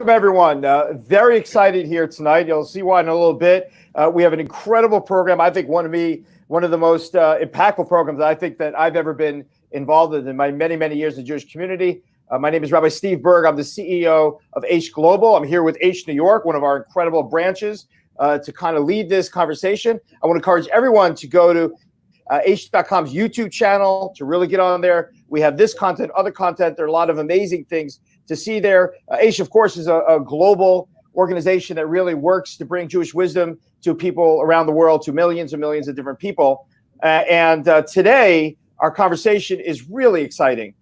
everyone. Very excited here tonight. You'll see why in a little bit. We have an incredible program. I think one of the most impactful programs I think that I've ever been involved in my many, many years in the Jewish community. My name is Rabbi Steve Berg. I'm the CEO of H Global. I'm here with H New York, one of our incredible branches, to kind of lead this conversation. I want to encourage everyone to go to H.com's YouTube channel to really get on there. We have this content, other content. There are a lot of amazing things to see there. H, of course, is a global organization that really works to bring Jewish wisdom to people around the world, to millions and millions of different people. And today, our conversation is really exciting.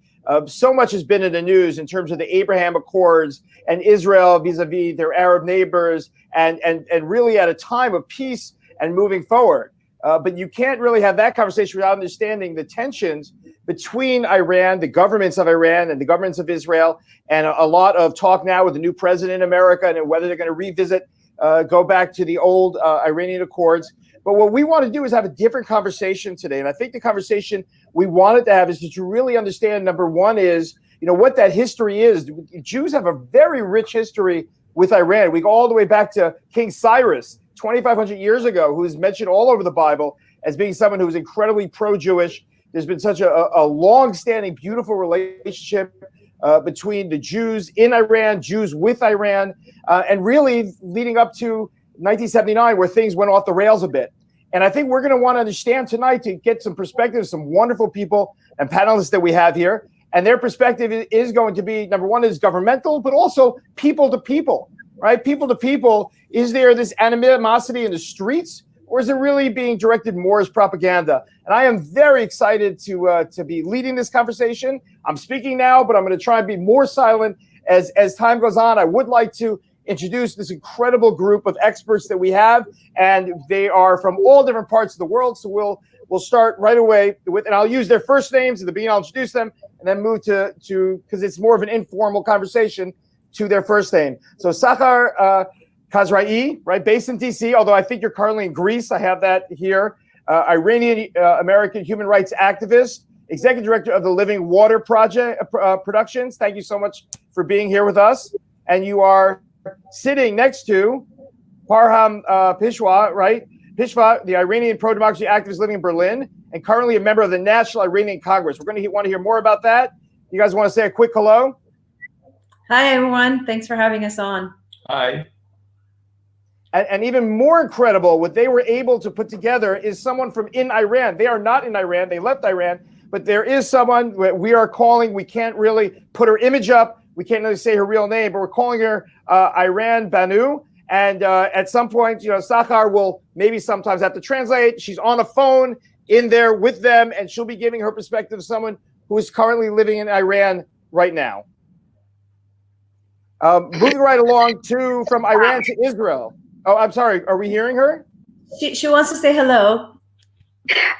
So much has been in the news in terms of the Abraham Accords and Israel vis-a-vis their Arab neighbors, and really at a time of peace and moving forward. But you can't really have that conversation without understanding the tensions between Iran, the governments of Iran and the governments of Israel, and a lot of talk now with the new president in America and whether they're going to revisit, go back to the old Iranian Accords. But what we want to do is have a different conversation today. And I think the conversation we wanted to have is to really understand, number one is, what that history is. Jews have a very rich history with Iran. We go all the way back to King Cyrus, 2,500 years ago, who is mentioned all over the Bible as being someone who was incredibly pro-Jewish. There's been such a long-standing, beautiful relationship between the Jews in Iran, Jews with Iran, and really leading up to 1979, where things went off the rails a bit. And I think we're going to want to understand tonight, to get some perspective, some wonderful people and panelists that we have here. And their perspective is going to be, number one, is governmental, but also people to people, right? People to people. Is there this animosity in the streets, or is it really being directed more as propaganda? And I am very excited to be leading this conversation. I'm speaking now, but I'm going to try and be more silent as time goes on. I would like to introduce this incredible group of experts that we have, and they are from all different parts of the world. So we'll start right away with, and I'll use their first names at the beginning. I'll introduce them and then move to because it's more of an informal conversation, to their first name. So Sachar Khazrai, right, based in DC, although I think you're currently in Greece. I have that here. Iranian American human rights activist, executive director of the Living Water Project Productions. Thank you so much for being here with us. And you are sitting next to Parham Pishwa, right? Pishwa, the Iranian pro-democracy activist living in Berlin and currently a member of the National Iranian Congress. We're going to want to hear more about that. You guys want to say a quick hello? Hi, everyone. Thanks for having us on. Hi. And even more incredible, what they were able to put together is someone from in Iran. They are not in Iran. They left Iran. But there is someone we are calling. We can't really put her image up. We can't really say her real name, but we're calling her Iran Banu. And at some point, Sachar will maybe sometimes have to translate. She's on a phone in there with them, and she'll be giving her perspective of someone who is currently living in Iran right now. Moving right along from Iran to Israel. Oh, I'm sorry. Are we hearing her? She wants to say hello.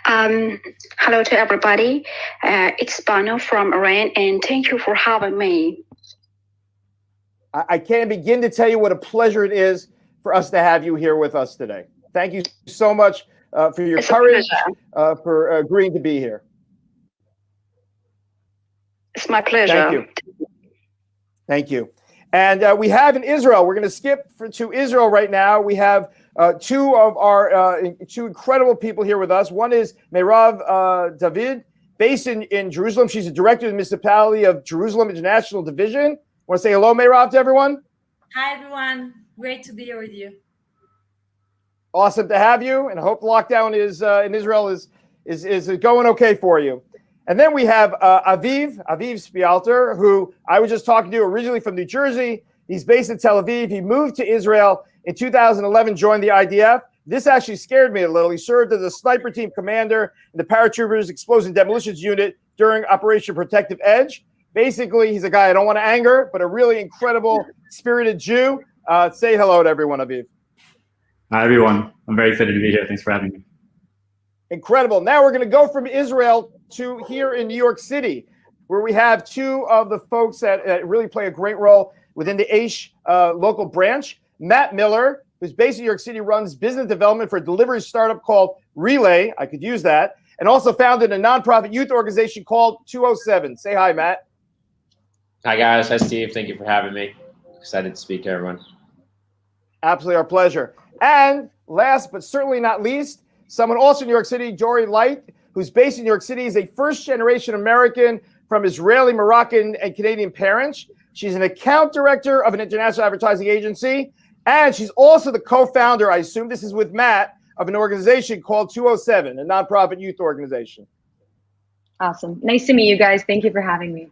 Hello to everybody. It's Banu from Iran, and thank you for having me. I can't begin to tell you what a pleasure it is for us to have you here with us today. Thank you so much for your courage, for agreeing to be here. It's my pleasure. Thank you. Thank you. And we have in Israel, we're going to skip to Israel right now. We have two of our two incredible people here with us. One is Meirav David, based in Jerusalem. She's the director of the municipality of Jerusalem International Division. Want to say hello, Meirav, to everyone? Hi, everyone. Great to be here with you. Awesome to have you, and I hope lockdown is in Israel is going okay for you. And then we have Aviv Spialter, who I was just talking to, originally from New Jersey. He's based in Tel Aviv. He moved to Israel in 2011, joined the IDF. This actually scared me a little. He served as a sniper team commander in the paratroopers explosive demolitions unit during Operation Protective Edge. Basically, he's a guy I don't want to anger, but a really incredible, spirited Jew. Say hello to everyone, Aviv. Hi, everyone. I'm very excited to be here. Thanks for having me. Incredible. Now we're going to go from Israel to here in New York City, where we have two of the folks that really play a great role within the Aish local branch. Matt Miller, who's based in New York City, runs business development for a delivery startup called Relay. I could use that. And also founded a nonprofit youth organization called 207. Say hi, Matt. Hi, guys. Hi, Steve. Thank you for having me. Excited to speak to everyone. Absolutely our pleasure. And last but certainly not least, someone also in New York City, Jory Light, who's based in New York City, is a first-generation American from Israeli, Moroccan, and Canadian parents. She's an account director of an international advertising agency, and she's also the co-founder, I assume this is with Matt, of an organization called 207, a nonprofit youth organization. Awesome. Nice to meet you guys. Thank you for having me.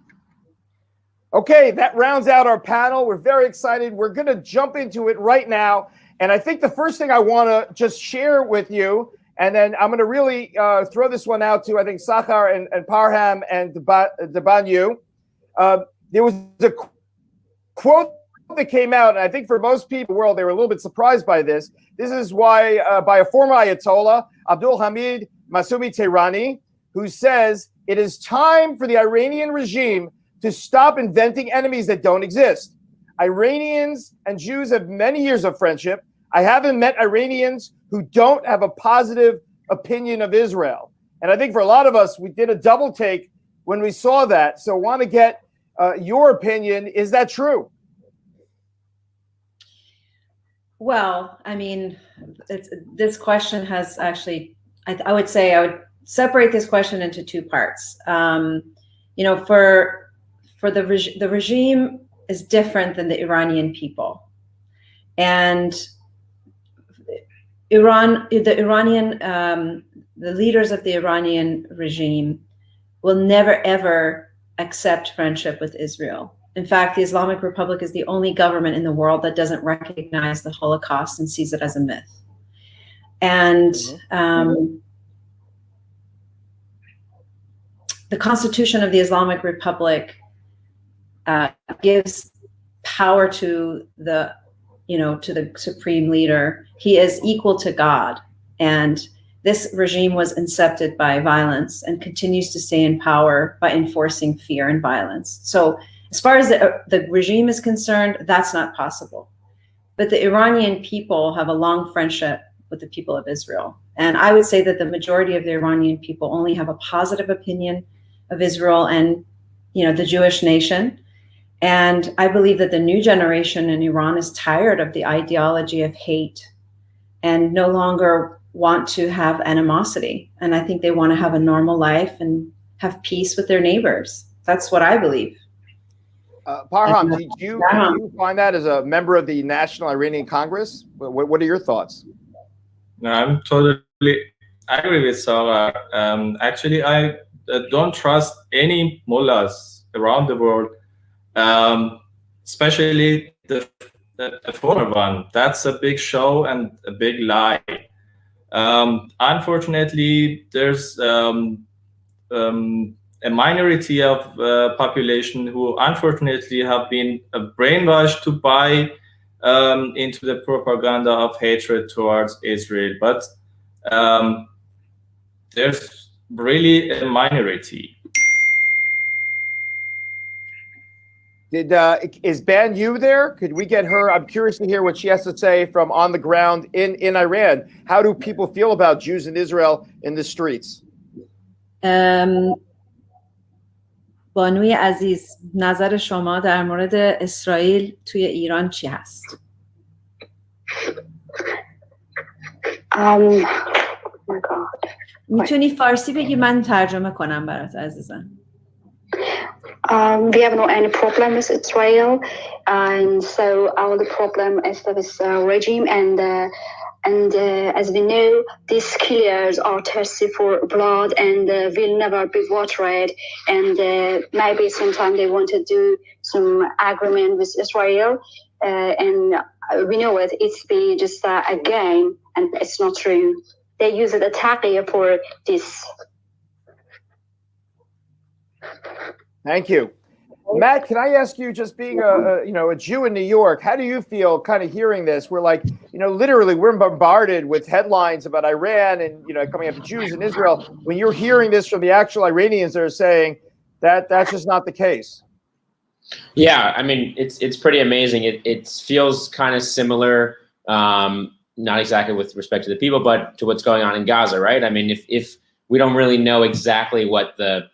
Okay, that rounds out our panel. We're very excited. We're going to jump into it right now. And I think the first thing I want to just share with you, and then I'm going to really throw this one out to, I think, Sachar and Parham and Debanyu. There was a quote that came out, and I think for most people in the world, they were a little bit surprised by this. This is by a former Ayatollah, Abdul Hamid Masumi Tehrani, who says, "It is time for the Iranian regime to stop inventing enemies that don't exist. Iranians and Jews have many years of friendship. I haven't met Iranians who don't have a positive opinion of Israel." And I think for a lot of us, we did a double take when we saw that. So I want to get your opinion. Is that true? Well, I mean, this question has actually, I would say I would separate this question into two parts. For the regime is different than the Iranian people, and the leaders of the Iranian regime will never ever accept friendship with Israel. In fact, the Islamic Republic is the only government in the world that doesn't recognize the Holocaust and sees it as a myth. And the Constitution of the Islamic Republic gives power to the supreme leader. He is equal to God, and this regime was incepted by violence and continues to stay in power by enforcing fear and violence. So as far as the regime is concerned, that's not possible. But the Iranian people have a long friendship with the people of Israel. And I would say that the majority of the Iranian people only have a positive opinion of Israel and, the Jewish nation. And I believe that the new generation in Iran is tired of the ideology of hate and no longer want to have animosity. And I think they want to have a normal life and have peace with their neighbors. That's what I believe. Parham, do you find that as a member of the National Iranian Congress? What are your thoughts? No, I'm totally agree with Sarah. Actually, I don't trust any mullahs around the world, especially the former one. That's a big show and a big lie. Unfortunately, there's a minority of population who unfortunately have been brainwashed to buy into the propaganda of hatred towards Israel. But there's really a minority. Is Banyu there? Could we get her? I'm curious to hear what she has to say from on the ground in Iran. How do people feel about Jews in Israel in the streets? بانوی عزیز، نظر شما در مورد اسرائیل توی ایران چی هست؟ میتونی فارسی بگی، من ترجمه کنم برات عزیزم. We have no any problem with Israel, and so our problem is this regime, and as we know, these killers are thirsty for blood and will never be watered, and maybe sometime they want to do some agreement with Israel, and we know it's be just a game, and it's not true. They use the taqiyya for this. Thank you. Matt, can I ask you, just being a Jew in New York, how do you feel kind of hearing this? We're like, literally we're bombarded with headlines about Iran and, coming after Jews in Israel. When you're hearing this from the actual Iranians, they're saying that that's just not the case. Yeah, I mean, it's pretty amazing. It feels kind of similar, not exactly with respect to the people, but to what's going on in Gaza, right? I mean, if we don't really know exactly what the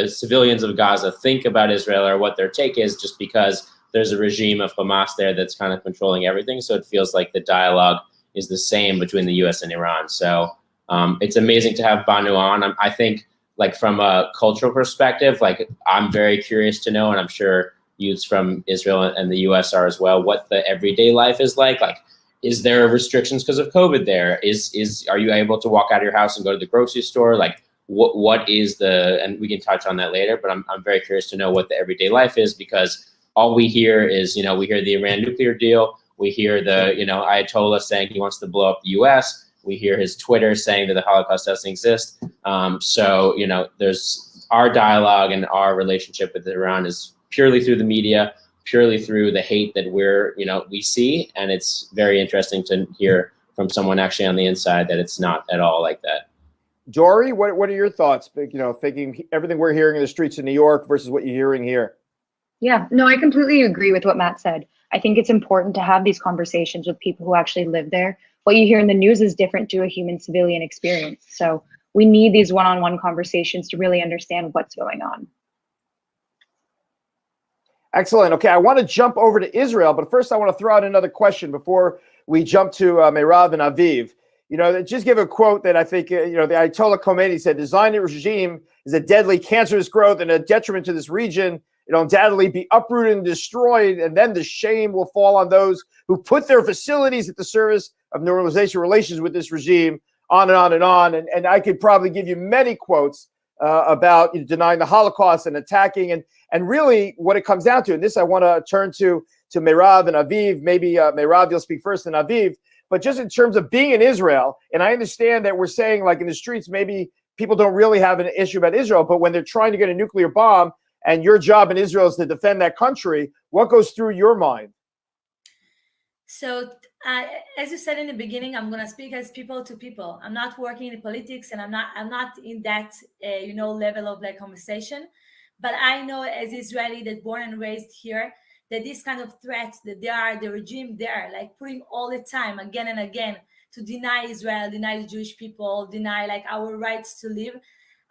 civilians of Gaza think about Israel or what their take is, just because there's a regime of Hamas there that's kind of controlling everything. So it feels like the dialogue is the same between the U.S. and Iran. So it's amazing to have Banu on. I think, like, from a cultural perspective, like, I'm very curious to know, and I'm sure youths from Israel and the U.S. are as well, what the everyday life is like. Like, is there restrictions because of COVID there? Are you able to walk out of your house and go to the grocery store? Like, what is and we can touch on that later, but I'm very curious to know what the everyday life is, because all we hear is, we hear the Iran nuclear deal. We hear the, Ayatollah saying he wants to blow up the U.S. We hear his Twitter saying that the Holocaust doesn't exist. So, there's our dialogue, and our relationship with Iran is purely through the media, purely through the hate that we see. And it's very interesting to hear from someone actually on the inside that it's not at all like that. Dory, what are your thoughts? Thinking everything we're hearing in the streets of New York versus what you're hearing here. Yeah, no, I completely agree with what Matt said. I think it's important to have these conversations with people who actually live there. What you hear in the news is different to a human civilian experience. So we need these one-on-one conversations to really understand what's going on. Excellent. Okay, I want to jump over to Israel, but first I want to throw out another question before we jump to Meirav and Aviv. Just give a quote that I think, the Ayatollah Khomeini said, "The Zionist regime is a deadly, cancerous growth and a detriment to this region. It'll undoubtedly be uprooted and destroyed, and then the shame will fall on those who put their facilities at the service of normalization relations with this regime," on and on and on. And I could probably give you many quotes about denying the Holocaust and attacking. And really what it comes down to, and this I want to turn to Meirav and Aviv. Maybe Meirav, you'll speak first, and Aviv. But just in terms of being in Israel, and I understand that we're saying, like, in the streets, maybe people don't really have an issue about Israel, but when they're trying to get a nuclear bomb and your job in Israel is to defend that country, what goes through your mind? So, as you said in the beginning, I'm going to speak as people to people. I'm not working in politics, and I'm not in that level of like conversation. But I know, as Israeli that born and raised here, that this kind of threats that the regime there, like putting all the time again and again to deny Israel, deny the Jewish people, deny like our rights to live.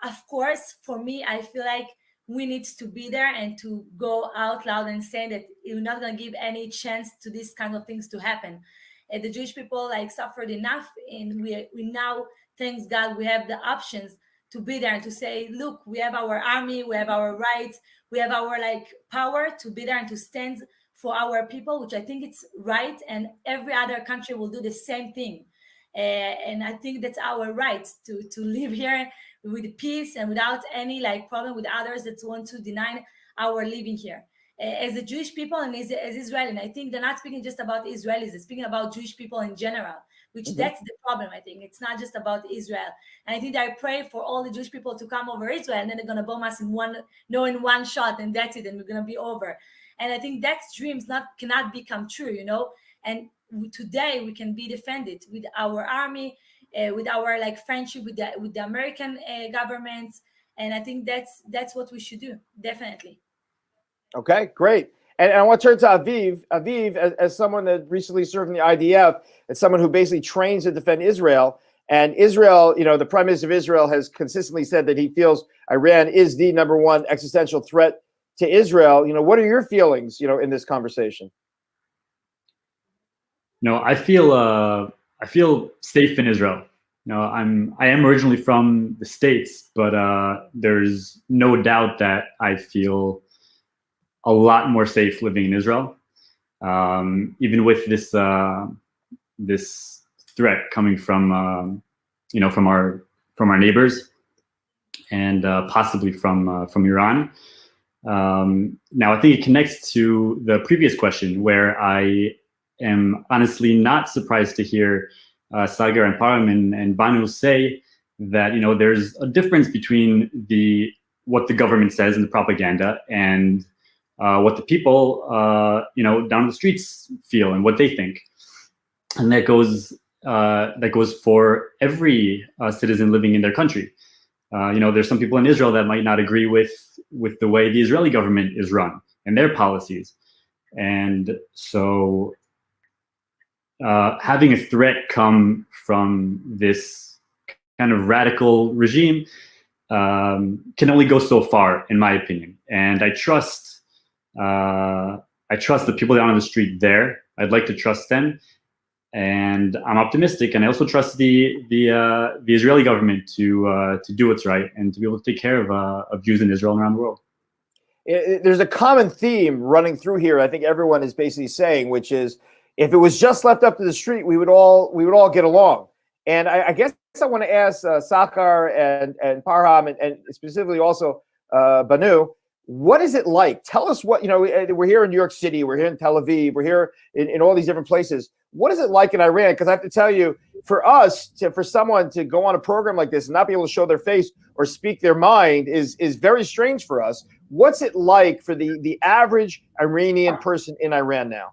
Of course, for me, I feel like we need to be there and to go out loud and say that we're not going to give any chance to these kind of things to happen. The Jewish people like suffered enough, and we now, thanks God, we have the options to be there and to say, look, we have our army, we have our rights, we have our like power to be there and to stand for our people, which I think it's right, and every other country will do the same thing. And I think that's our right to live here with peace and without any like problem with others that want to deny our living here. As a Jewish people and as Israeli, and I think they're not speaking just about Israelis, they're speaking about Jewish people in general, which that's the problem. I think it's not just about Israel. And I think that I pray for all the Jewish people to come over Israel, and then they're going to bomb us in one shot, and that's it, and we're going to be over. And I think that dreams cannot become true, and today we can be defended with our army, with our like friendship with the American governments. And I think that's what we should do, definitely. Okay, great. And I want to turn to Aviv. Aviv, as someone that recently served in the IDF, as someone who basically trains to defend Israel. And Israel, the Prime Minister of Israel has consistently said that he feels Iran is the number one existential threat to Israel. What are your feelings, in this conversation? I feel safe in Israel. I am originally from the States, but there's no doubt that I feel a lot more safe living in Israel, even with this this threat coming from from our neighbors, and possibly from Iran. Now, I think it connects to the previous question, where I am honestly not surprised to hear Sagar and Param and Banu say that there's a difference between what the government says in the propaganda and what the people down the streets feel and what they think. And that goes for every citizen living in their country. There's some people in Israel that might not agree with the way the Israeli government is run and their policies. And so having a threat come from this kind of radical regime can only go so far, in my opinion. And I trust I trust the people down on the street there. I'd like to trust them, and I'm optimistic. And I also trust the Israeli government to do what's right and to be able to take care of Jews in Israel and around the world. There's a common theme running through here. I think everyone is basically saying, which is, if it was just left up to the street, we would all get along. And I guess I want to ask Sakhar and Parham and specifically also Banu, what is it like? Tell us what, we're here in New York City, we're here in Tel Aviv, we're here in all these different places. What is it like in Iran? Because I have to tell you, for someone to go on a program like this and not be able to show their face or speak their mind is very strange for us. What's it like for the average Iranian person in Iran now?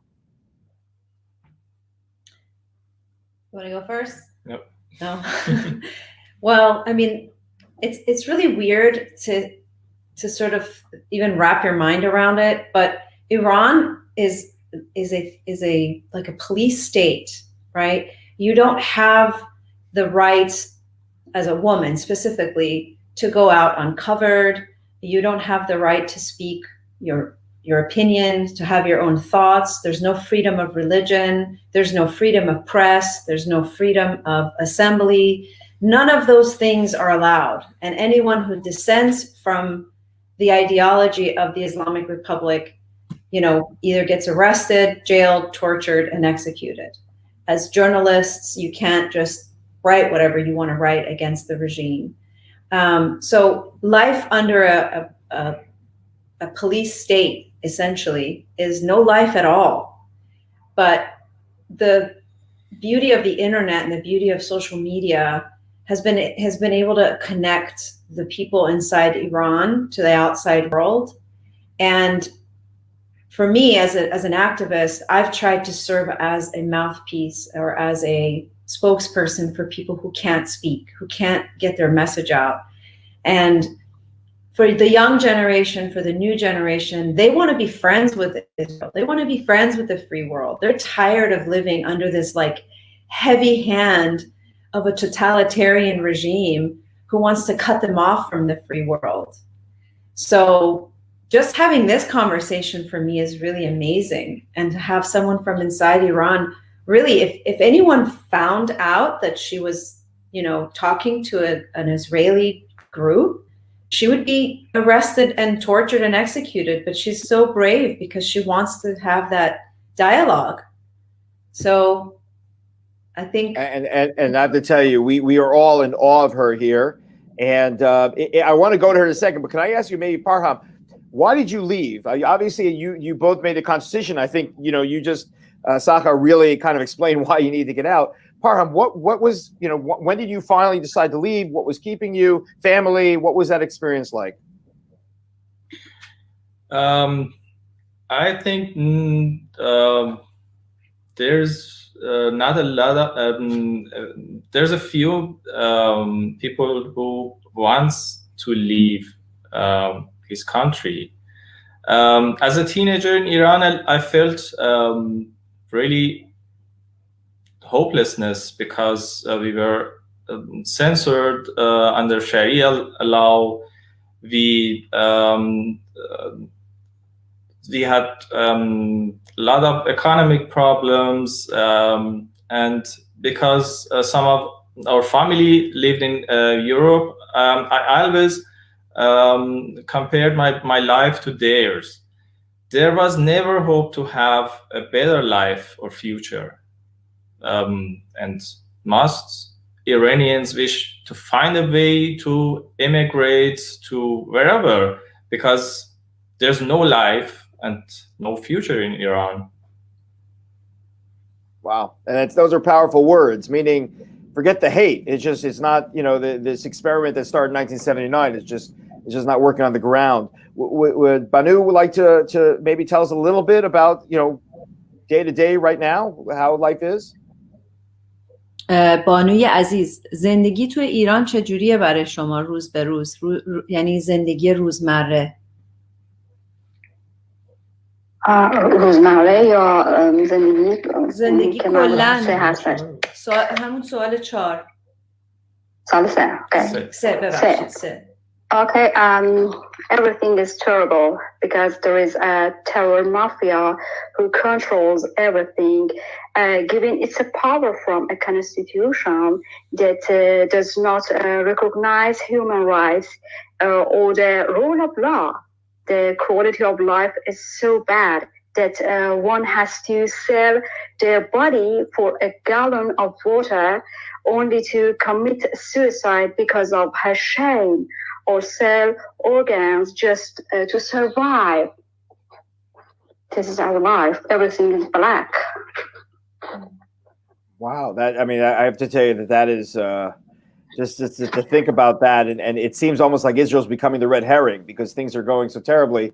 You want to go first? Yep. No. Well, I mean, it's really weird to sort of even wrap your mind around it, but Iran is a like a police state, right? You don't have the right as a woman specifically to go out uncovered. You don't have the right to speak your opinion, to have your own thoughts. There's no freedom of religion. There's no freedom of press. There's no freedom of assembly. None of those things are allowed. And anyone who dissents from the ideology of the Islamic Republic, either gets arrested, jailed, tortured, and executed. As journalists, you can't just write whatever you want to write against the regime. So life under a police state, essentially, is no life at all. But the beauty of the internet and the beauty of social media has been able to connect the people inside Iran to the outside world. And for me, as an activist, I've tried to serve as a mouthpiece or as a spokesperson for people who can't speak, who can't get their message out. And for the young generation, for the new generation, they want to be friends with Israel. They want to be friends with the free world. They're tired of living under this like heavy hand of a totalitarian regime who wants to cut them off from the free world. So just having this conversation for me is really amazing. And to have someone from inside Iran, really, if anyone found out that she was, talking to an Israeli group, she would be arrested and tortured and executed. But she's so brave because she wants to have that dialogue. So I think, and I have to tell you, we are all in awe of her here. And I want to go to her in a second, but can I ask you, maybe Parham, why did you leave? Obviously, you both made a conscious decision. I think you just Sakhar really kind of explained why you need to get out. Parham, what was when did you finally decide to leave? What was keeping you? Family? What was that experience like? I think there's not a lot of there's a few people who wants to leave his country. As a teenager in Iran, I felt really hopelessness because we were censored under Sharia law. We had a lot of economic problems, and because some of our family lived in Europe, I always compared my life to theirs. There was never hope to have a better life or future. And most Iranians wish to find a way to immigrate to wherever, because there's no life and no future in Iran. Wow. And those are powerful words, meaning forget the hate. It's not, this experiment that started in 1979 it's just not working on the ground. Would Banu like to maybe tell us a little bit about, day to day right now, how life is? بانوی عزیز، زندگی تو ایران چجوریه برای شما روز به روز؟ یعنی زندگی روزمره. روزمره یا زندگی کلا؟ همون سوال 4. سال 3. ببخشید 3. Okay, everything is terrible because there is a terror mafia who controls everything, giving its power from a constitution that does not recognize human rights or the rule of law. The quality of life is so bad that one has to sell their body for a gallon of water only to commit suicide because of her shame, or sell organs just to survive. This is our life. Everything is black. Wow, that, I mean, I have to tell you that is just to think about that, and it seems almost like Israel's becoming the red herring because things are going so terribly.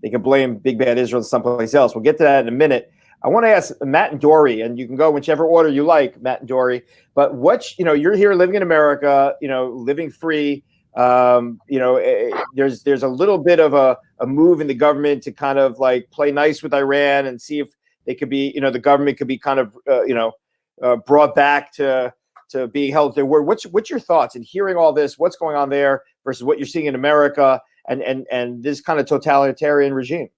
They can blame big bad Israel someplace else. We'll get to that in a minute. I want to ask Matt and Dory, and you can go whichever order you like, Matt and Dory. But you're here living in America, living free. There's a little bit of a move in the government to kind of like play nice with Iran and see if they could be, the government could be kind of, brought back to being held to their word. What's your thoughts in hearing all this? What's going on there versus what you're seeing in America and this kind of totalitarian regime?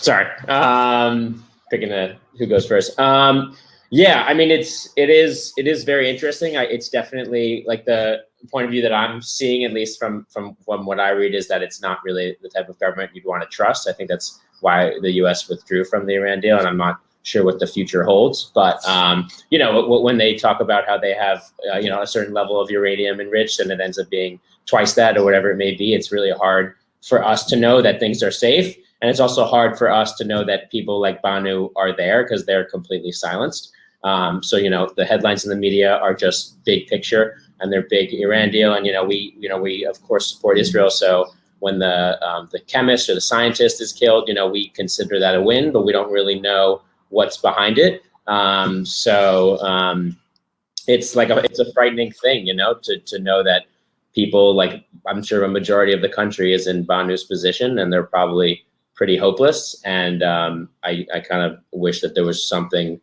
Sorry, picking who goes first. Yeah, I mean, it is very interesting. It's definitely like the point of view that I'm seeing, at least from what I read, is that it's not really the type of government you'd want to trust. I think that's why the U.S. withdrew from the Iran deal, and I'm not sure what the future holds. But when they talk about how they have a certain level of uranium enriched and it ends up being twice that or whatever it may be, it's really hard for us to know that things are safe. And it's also hard for us to know that people like Banu are there because they're completely silenced. So the headlines in the media are just big picture and they're big Iran deal. And we of course support Israel. So when the chemist or the scientist is killed, we consider that a win, but we don't really know what's behind it. It's like it's a frightening thing, to know that people, like, I'm sure a majority of the country is in Banu's position and they're probably pretty hopeless. And I kind of wish that there was something,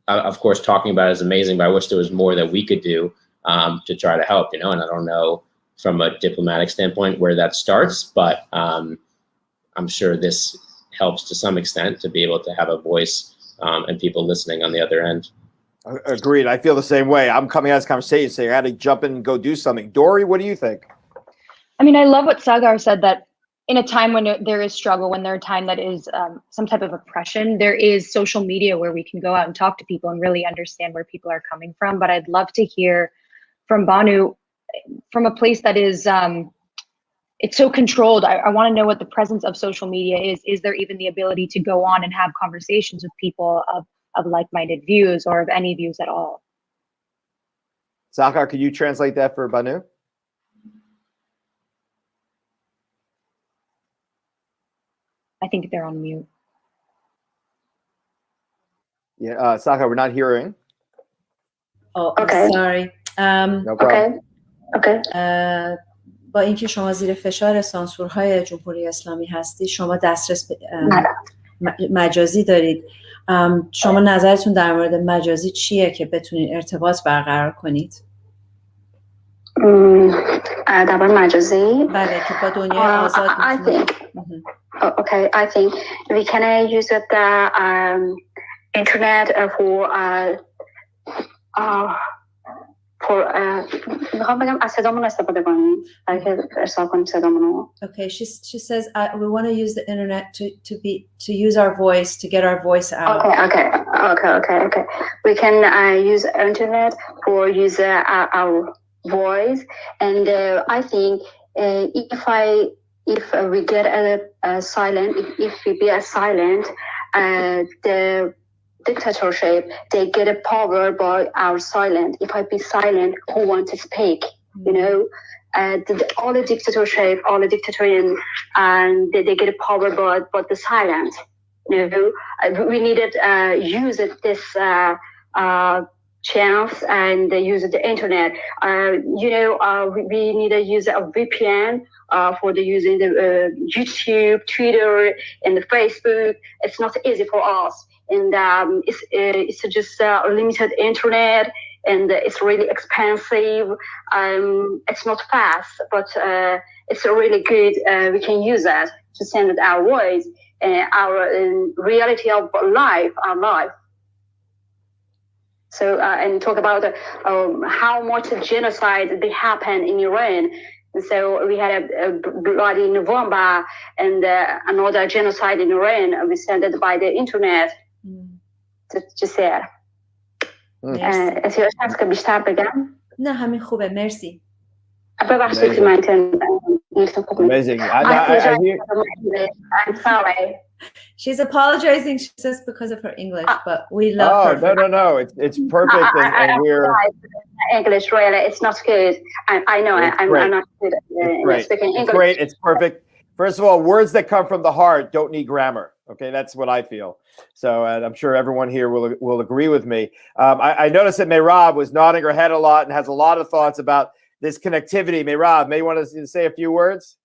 of course, talking about it is amazing, but I wish there was more that we could do to try to help, and I don't know from a diplomatic standpoint where that starts, but I'm sure this helps to some extent to be able to have a voice and people listening on the other end. Agreed. I feel the same way. I'm coming out of this conversation saying I had to jump in and go do something. Dory, what do you think? I mean, I love what Sagar said, that in a time when there is struggle, when there are time that is some type of oppression, there is social media where we can go out and talk to people and really understand where people are coming from. But I'd love to hear from Banu from a place that is, it's so controlled. I want to know what the presence of social media is. Is there even the ability to go on and have conversations with people of like-minded views or of any views at all? Sagar, could you translate that for Banu? I think they're on mute. Yeah, Sagar, we're not hearing. Oh, Okay. sorry. No problem. Okay. با اینکه شما زیر فشار سانسورهای جمهوری اسلامی هستی، شما دسترس به مجازی دارید. شما نظرتون در مورد مجازی چیه که بتونید ارتباط برقرار کنید؟ در مورد مجازی؟ بله، که با دنیای آزاد Okay, I think we can use the internet میخوام بگم از صدامون استفاده کنیم برای که ارسال کنیم صدامونو. Okay, she says we want to use the internet to use our voice, to get our voice out. Okay. We can use internet for use our voice, and I think if we get a silent, if we be a silent, the dictatorship, they get a power by our silent. If I be silent, who want to speak? All the dictatorship, all the dictatorial, and they get a power by the silence. We needed use this chance and use the internet. We need to use a VPN for the using the YouTube, Twitter, and the Facebook. It's not easy for us. And it's just a limited internet, and it's really expensive. It's not fast, but it's really good. We can use that to send our voice and our reality of life, our life. So and talk about how much genocide they happen in Iran. So we had a bloody November and another genocide in Iran. We sent it by the internet to share. احتیاج که بیشتر بگم؟ نه همین خوبه مرسی. ببخشید که من Amazing. I'm sorry. She's apologizing, she says, because of her English, but we love her. No. It's perfect, and we're English. Really, it's not good. I know. I'm not good at speaking English. It's great. It's perfect. First of all, words that come from the heart don't need grammar. Okay, that's what I feel. So, and I'm sure everyone here will agree with me. I noticed that Mehrab was nodding her head a lot and has a lot of thoughts about this connectivity. Mehrab, may you want to say a few words?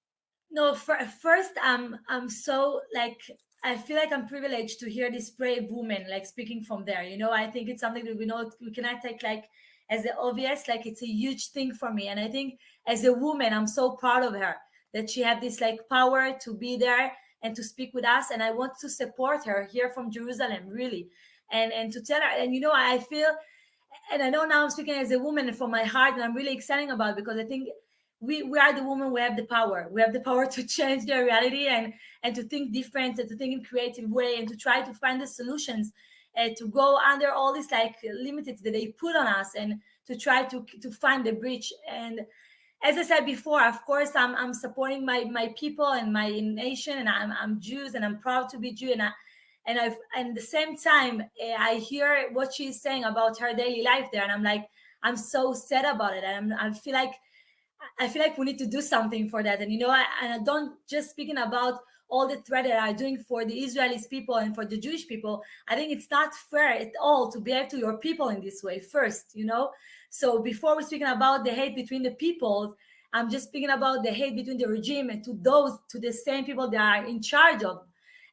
No, first, I'm so like, I feel like I'm privileged to hear this brave woman like speaking from there. You know, I think it's something that we cannot take like as the obvious. Like it's a huge thing for me, and I think as a woman, I'm so proud of her that she had this like power to be there and to speak with us. And I want to support her here from Jerusalem, really, and to tell her. And you know, I feel, and I know now I'm speaking as a woman from my heart, and I'm really excited about it because I think we are the women. We have the power. We have the power to change their reality and to think different, and to think in creative way, and to try to find the solutions, to go under all these like limits that they put on us, and to try to find the bridge. And as I said before, of course, I'm supporting my people and my nation, and I'm Jews, and I'm proud to be Jew, and at the same time, I hear what she's saying about her daily life there, and I'm like, I'm so sad about it, and I feel like we need to do something for that. And you know, I don't just speaking about all the threat that are doing for the Israeli people and for the Jewish people. I think it's not fair at all to behave to your people in this way first, you know. So before we're speaking about the hate between the peoples, I'm just speaking about the hate between the regime and to the same people that are in charge of.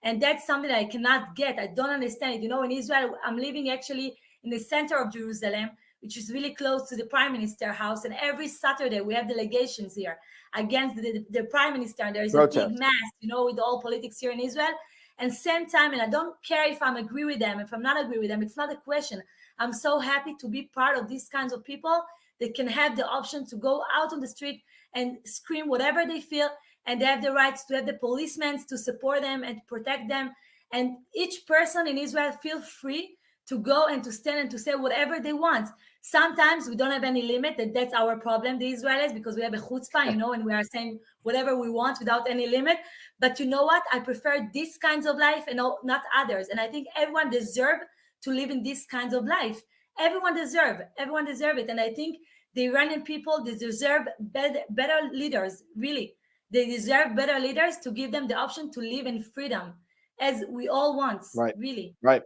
And that's something that I cannot get. I don't understand it. You know, in Israel, I'm living actually in the center of Jerusalem, which is really close to the Prime Minister house. And every Saturday we have delegations here against the Prime Minister. And there is a big mass, you know, with all politics here in Israel. And same time, and I don't care if I'm agree with them, if I'm not agree with them, it's not a question. I'm so happy to be part of these kinds of people that can have the option to go out on the street and scream whatever they feel. And they have the rights to have the policemen to support them and to protect them. And each person in Israel feel free to go and to stand and to say whatever they want. Sometimes we don't have any limit, that's our problem, the Israelis, because we have a chutzpah, you know, and we are saying whatever we want without any limit. But you know what? I prefer these kinds of life and not others. And I think everyone deserves to live in these kinds of life. Everyone deserves it. And I think the Iranian people, they deserve better leaders, really. They deserve better leaders to give them the option to live in freedom, as we all want, really. Right.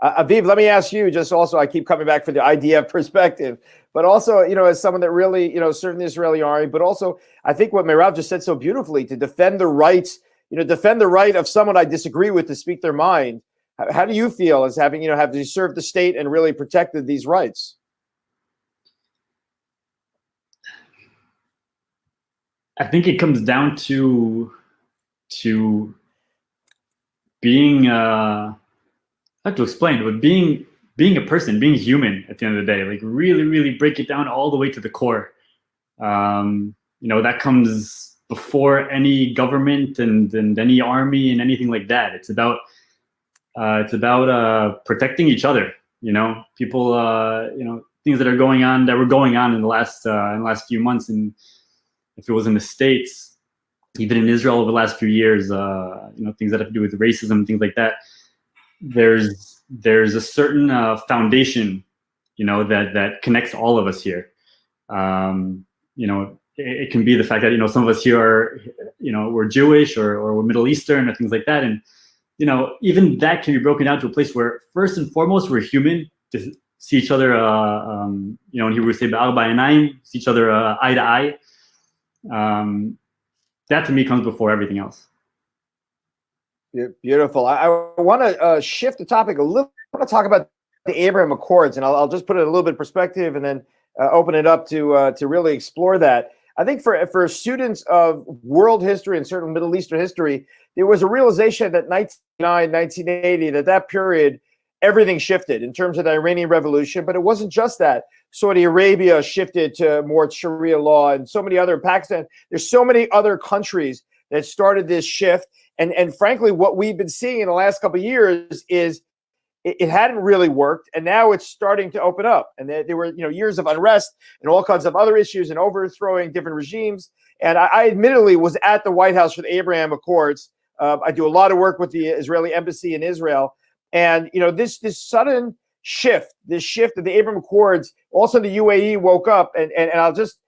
Aviv, let me ask you, just also, I keep coming back for the idea of perspective, but also, you know, as someone that really, you know, served in the Israeli army, but also, I think what Mehrab just said so beautifully, to defend the rights, you know, defend the right of someone I disagree with to speak their mind. How do you feel as having, you know, have you served the state and really protected these rights? I think it comes down to being I have to explain, but being a person, being human at the end of the day, like really break it down all the way to the core. You know, that comes before any government and any army and anything like that. It's about protecting each other. You know, people, you know, things that were going on in the last few months, and if it was in the States, even in Israel over the last few years, you know, things that have to do with racism, things like that. There's a certain foundation, you know, that connects all of us here. You know, it can be the fact that, you know, some of us here are, you know, we're Jewish or we're Middle Eastern or things like that. And, you know, even that can be broken down to a place where first and foremost, we're human, to see each other, you know, in Hebrew we say ba'al ba'inayim, see each other eye to eye. That to me comes before everything else. Beautiful. I want to shift the topic a little. I want to talk about the Abraham Accords, and I'll just put it in a little bit of perspective and then open it up to really explore that. I think for students of world history and certain Middle Eastern history, there was a realization that 1989, 1980, that period, everything shifted in terms of the Iranian Revolution. But it wasn't just that. Saudi Arabia shifted to more Sharia law, and so many other, Pakistan. There's so many other countries that started this shift. And frankly, what we've been seeing in the last couple of years is it hadn't really worked, and now it's starting to open up. And there were years of unrest and all kinds of other issues and overthrowing different regimes. And I admittedly was at the White House for the Abraham Accords. I do a lot of work with the Israeli embassy in Israel, and this sudden shift, of the Abraham Accords. Also, the UAE woke up, and I'll just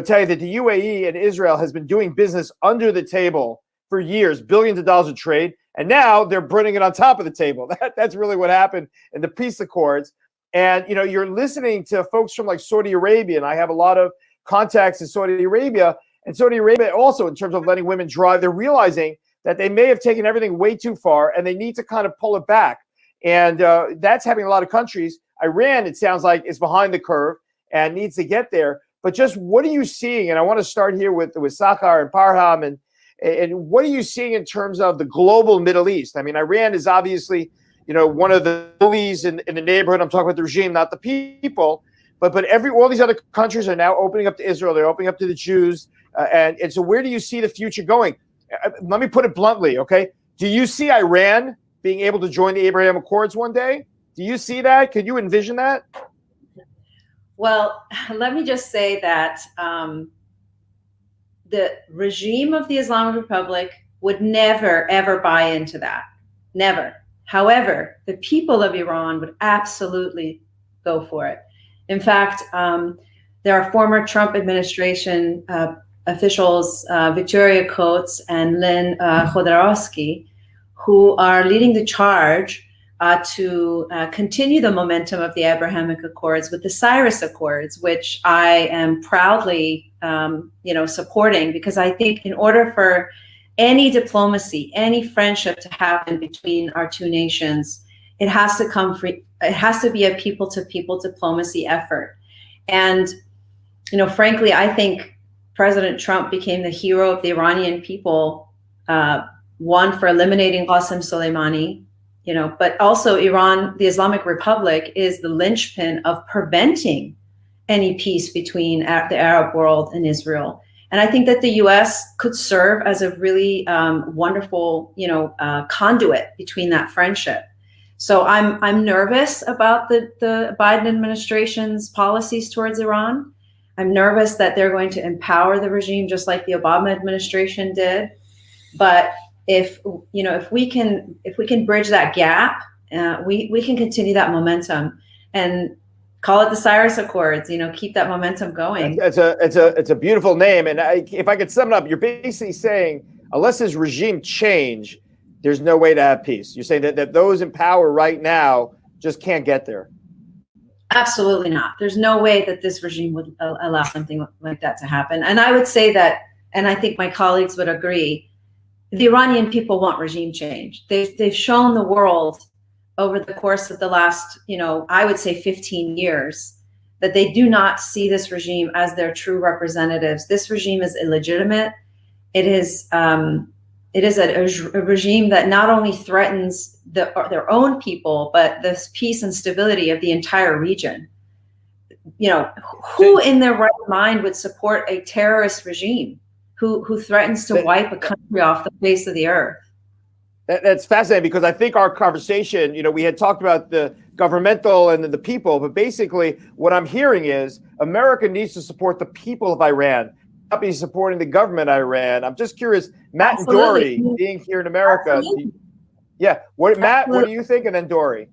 tell you that the UAE and Israel has been doing business under the table for years, billions of dollars of trade. And now they're putting it on top of the table. That's really what happened in the peace accords. And, you're listening to folks from like Saudi Arabia, and I have a lot of contacts in Saudi Arabia. And Saudi Arabia also, in terms of letting women drive, they're realizing that they may have taken everything way too far, and they need to kind of pull it back. And that's having a lot of countries. Iran, it sounds like, is behind the curve and needs to get there. But just what are you seeing? And I want to start here with Sakhar and Parham, and what are you seeing in terms of the global Middle East? I mean, Iran is obviously, one of the bullies in the neighborhood. I'm talking about the regime, not the people. But all these other countries are now opening up to Israel. They're opening up to the Jews. And so where do you see the future going? Let me put it bluntly, okay? Do you see Iran being able to join the Abraham Accords one day? Do you see that? Could you envision that? Well, let me just say that the regime of the Islamic Republic would never, ever buy into that. Never. However, the people of Iran would absolutely go for it. In fact, there are former Trump administration officials, Victoria Coates and Lynn Khodorkovsky, who are leading the charge to continue the momentum of the Abrahamic Accords with the Cyrus Accords, which I am proudly, supporting, because I think in order for any diplomacy, any friendship to happen between our two nations, it has to be a people-to-people diplomacy effort. And, frankly, I think President Trump became the hero of the Iranian people, one, for eliminating Qasem Soleimani, but also Iran, the Islamic Republic, is the linchpin of preventing any peace between the Arab world and Israel. And I think that the U.S. could serve as a really wonderful, conduit between that friendship. So I'm nervous about the Biden administration's policies towards Iran. I'm nervous that they're going to empower the regime just like the Obama administration did. But if we can bridge that gap, we can continue that momentum and call it the Cyrus Accords. Keep that momentum going. It's a beautiful name. And if I could sum it up, you're basically saying unless this regime change, there's no way to have peace. You're saying that those in power right now just can't get there. Absolutely not. There's no way that this regime would allow something like that to happen. And I would say that, and I think my colleagues would agree, the Iranian people want regime change. They've shown the world over the course of the last, I would say 15 years, that they do not see this regime as their true representatives. This regime is illegitimate. It is a regime that not only threatens their own people, but the peace and stability of the entire region. Who in their right mind would support a terrorist regime who threatens to wipe a country off the face of the earth? That's fascinating, because I think our conversation, we had talked about the governmental and the people, but basically what I'm hearing is America needs to support the people of Iran, not be supporting the government of Iran. I'm just curious, Matt Absolutely. and Dory, being here in America. Matt, what do you think? And then Dory.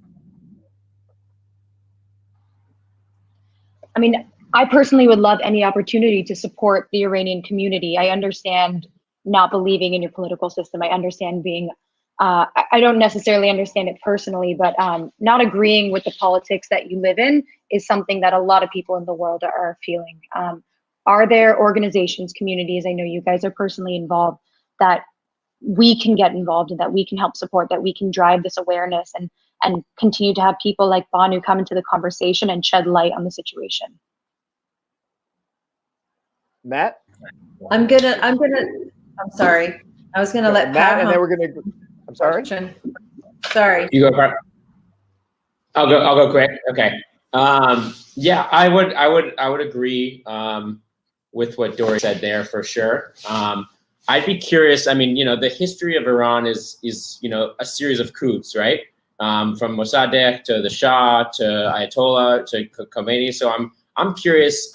I mean, I personally would love any opportunity to support the Iranian community. I understand not believing in your political system. I understand being, I don't necessarily understand it personally, but not agreeing with the politics that you live in is something that a lot of people in the world are feeling. Are there organizations, communities, I know you guys are personally involved, that we can get involved in, that we can help support, that we can drive this awareness and continue to have people like Banu come into the conversation and shed light on the situation. Matt? I'm sorry. I was gonna let Matt, and then we're gonna. I'm sorry. Sorry. You go. I'll go quick. Okay. Yeah, I would agree with what Dory said there for sure. I'd be curious. I mean, the history of Iran is a series of coups, right? From Mossadegh to the Shah to Ayatollah to Khomeini. So I'm curious.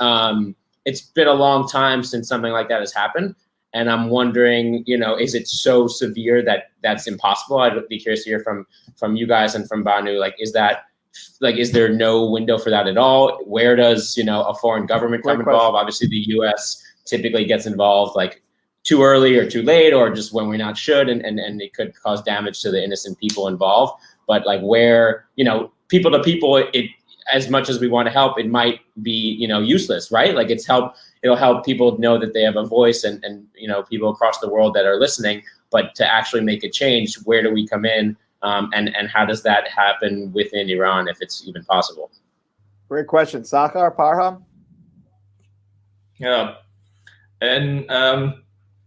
It's been a long time since something like that has happened, and I'm wondering, is it so severe that that's impossible? I'd be curious to hear from you guys and from Banu. Is there no window for that at all? Where does a foreign government come involved? Obviously, the U.S. typically gets involved too early or too late, or just when we're not should, and it could cause damage to the innocent people involved. But where people to people, as much as we want to help, it might be useless, right? It'll help people know that they have a voice, and people across the world that are listening. But to actually make a change, where do we come in, and how does that happen within Iran, if it's even possible? Great question, Sachar, Parham. Yeah, and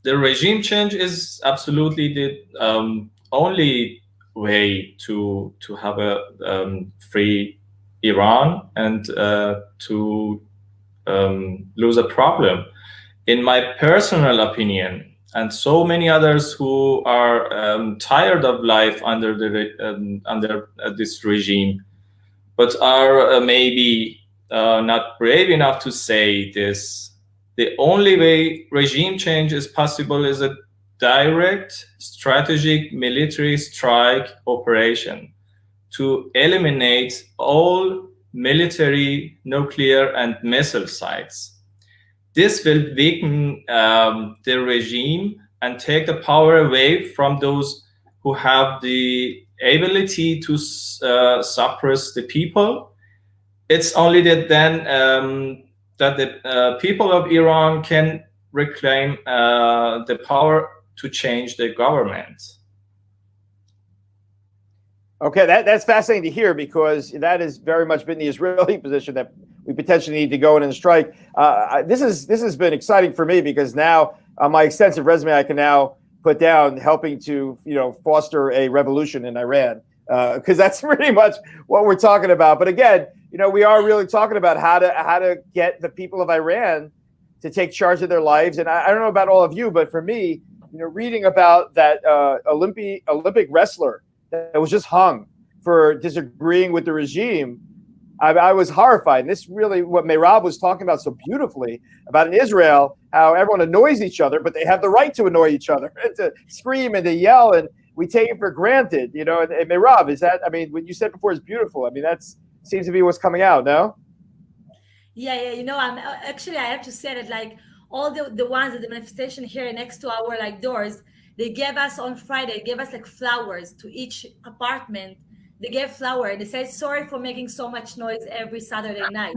the regime change is absolutely the only way to have a free Iran and to lose a problem. In my personal opinion, and so many others who are tired of life under this regime, but are maybe not brave enough to say this, the only way regime change is possible is a direct strategic military strike operation to eliminate all military, nuclear, and missile sites. This will weaken the regime and take the power away from those who have the ability to suppress the people. It's only that then that the people of Iran can reclaim the power to change the government. Okay, that's fascinating to hear, because that has very much been the Israeli position, that we potentially need to go in and strike. This has been exciting for me, because now on my extensive resume, I can now put down helping to foster a revolution in Iran, because that's pretty much what we're talking about. But again, we are really talking about how to get the people of Iran to take charge of their lives. And I don't know about all of you, but for me, reading about that Olympic wrestler that was just hung for disagreeing with the regime, I was horrified. And this really what Meirab was talking about so beautifully about in Israel, how everyone annoys each other, but they have the right to annoy each other and to scream and to yell, and we take it for granted. And Meirab, is that, what you said before is beautiful. That seems to be what's coming out, no? Yeah. I'm actually, I have to say that all the ones at the manifestation here next to our doors, they gave us on Friday, flowers to each apartment. They gave flower, and they said, sorry for making so much noise every Saturday night.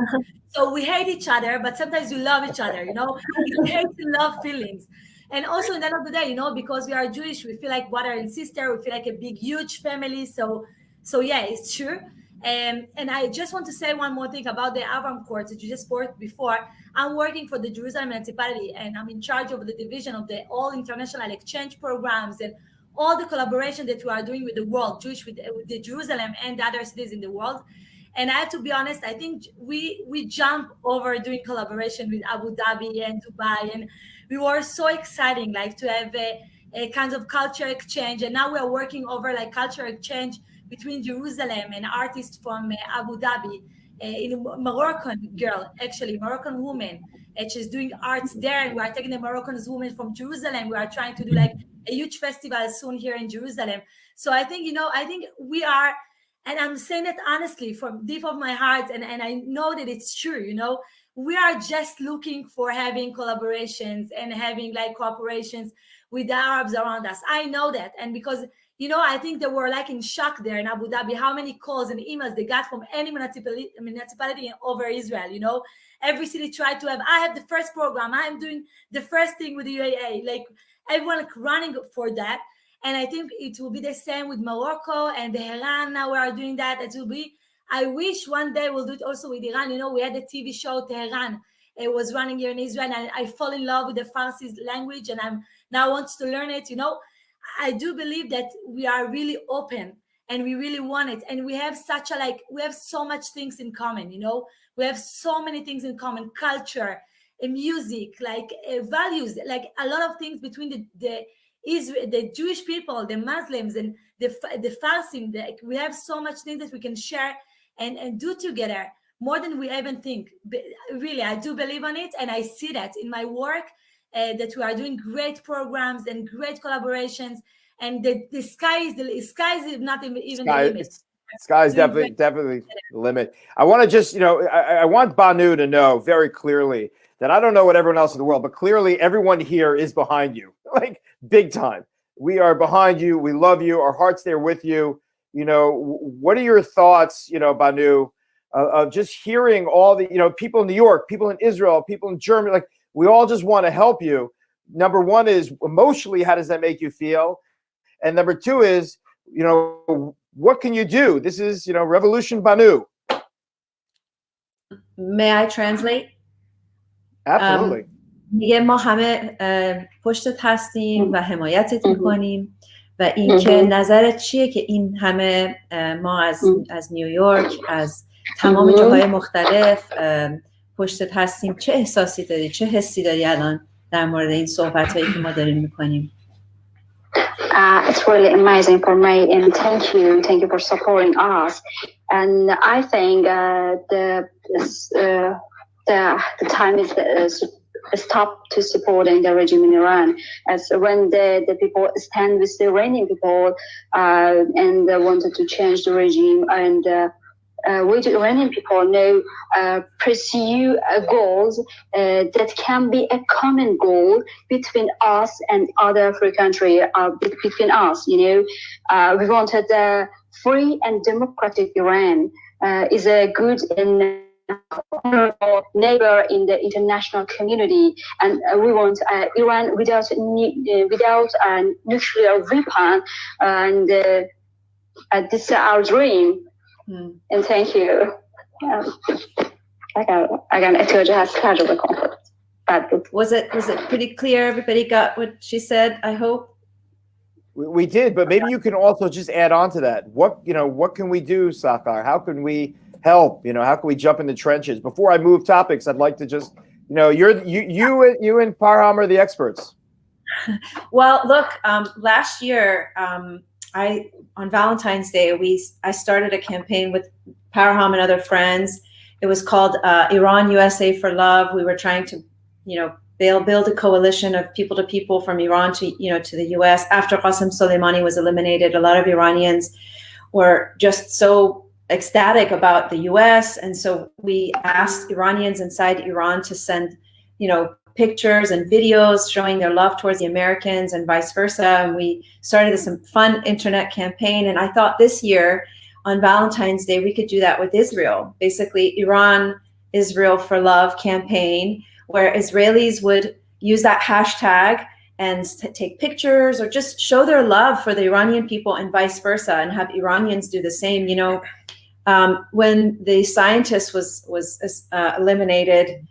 So we hate each other, but sometimes we love each other, It's hate and love feelings. And also at the end of the day, because we are Jewish, we feel like brother and sister, we feel like a big, huge family. So yeah, it's true. And I just want to say one more thing about the Avram courts that you just spoke before. I'm working for the Jerusalem municipality, and I'm in charge of the division of the all international exchange programs and all the collaboration that we are doing with the world, Jewish with the Jerusalem and the other cities in the world. And I have to be honest, I think we jump over doing collaboration with Abu Dhabi and Dubai, and we were so exciting, to have a kind of culture exchange. And now we are working over culture exchange between Jerusalem and artists from Abu Dhabi, in a Moroccan girl, actually Moroccan woman. She's doing arts there, and we are taking the Moroccan women from Jerusalem. We are trying to do a huge festival soon here in Jerusalem. So I think, I think we are, and I'm saying it honestly from deep of my heart, and I know that it's true, we are just looking for having collaborations and having cooperations with the Arabs around us. I know that. And because I think they were in shock there in Abu Dhabi, how many calls and emails they got from any municipality over Israel. Every city tried to have, I have the first program, I'm doing the first thing with the UAE, everyone running for that. And I think it will be the same with Morocco and Tehran. Now we are doing that. It will be, I wish one day we'll do it also with Iran. You know, we had a TV show, Tehran. It was running here in Israel, and I fall in love with the Farsi language, and I'm now wants to learn it. You know, I do believe that we are really open and we really want it. And we have such a, we have so much things in common, you know, we have so many things in common, culture, music, values, a lot of things between the Jewish people, the Muslims, and the Farsim. We have so much things that we can share and do together, more than we even think. But really, I do believe on it, and I see that in my work, that we are doing great programs and great collaborations, and the sky is not even the limit. Sky is definitely the limit. I want to just, I want Banu to know very clearly that I don't know what everyone else in the world, but clearly everyone here is behind you, big time. We are behind you. We love you. Our heart's there with you. What are your thoughts, Banu, of just hearing all the, people in New York, people in Israel, people in Germany, we all just want to help you. Number one is emotionally, how does that make you feel? And number two is, what can you do? This is, Revolution Banu. May I translate? Absolutely. میگه ما همه پشتت هستیم و حمایتت میکنیم و اینکه نظرت چیه که این همه ما از نیویورک، از تمام جاهای مختلف پشتت هستیم، چه احساسی داری، چه حسی داری الان در مورد این صحبتایی که ما داریم میکنیم؟ It's really amazing for me, and thank you for supporting us. And I think the time is stop to supporting the regime in Iran. As when the people stand with the Iranian people and wanted to change the regime, and we the Iranian people know pursue goals that can be a common goal between us and other free country, between us. We wanted a free and democratic Iran is a good and honorable neighbor in the international community, and we want Iran without a nuclear weapon, and this is our dream. And thank you. اگر احتیاج هست ترجمه کنم. Was it pretty clear? Everybody got what she said, I hope? We did, but maybe you can also just add on to that. What can we do, Sakar? How can we help? How can we jump in the trenches? Before I move topics, I'd like to just, you and Parham are the experts. Well, look, last year, on Valentine's Day, I started a campaign with Parham and other friends. It was called Iran USA for Love. We were trying to, build a coalition of people to people from Iran to the US. After Qasem Soleimani was eliminated, a lot of Iranians were just so ecstatic about the US. And so we asked Iranians inside Iran to send, pictures and videos showing their love towards the Americans and vice versa. And we started this fun internet campaign. And I thought this year on Valentine's Day, we could do that with Israel. Basically, Iran, Israel for Love campaign, where Israelis would use that hashtag and take pictures or just show their love for the Iranian people and vice versa, and have Iranians do the same. When the scientist was eliminated,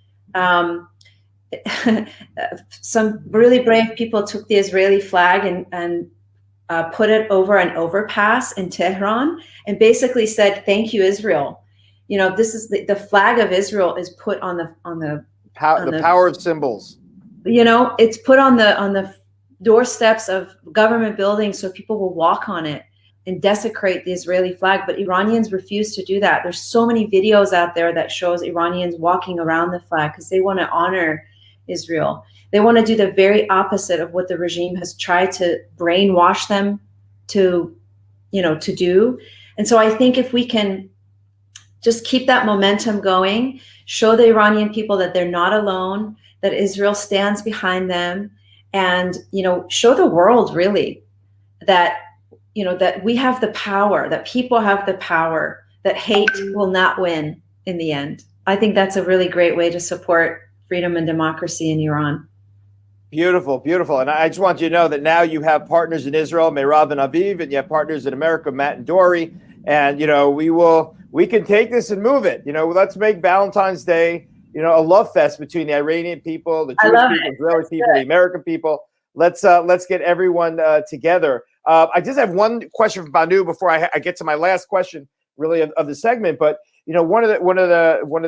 some really brave people took the Israeli flag and put it over an overpass in Tehran and basically said, "Thank you, Israel." This is the flag of Israel is put on the power of symbols. It's put on the doorsteps of government buildings so people will walk on it and desecrate the Israeli flag. But Iranians refuse to do that. There's so many videos out there that shows Iranians walking around the flag because they want to honor Israel. They want to do the very opposite of what the regime has tried to brainwash them to do. And so I think if we can just keep that momentum going, show the Iranian people that they're not alone, that Israel stands behind them, and, show the world really that, that we have the power, that people have the power, that hate will not win in the end. I think that's a really great way to support freedom and democracy in Iran. Beautiful, beautiful. And I just want you to know that now you have partners in Israel, Meirav and Aviv, and you have partners in America, Matt and Dory. And, we can take this and move it. Let's make Valentine's Day, a love fest between the Iranian people, the Jewish people, Israeli people, the American people. Let's get everyone together. I just have one question for Banu before I get to my last question, really, of the segment. But one of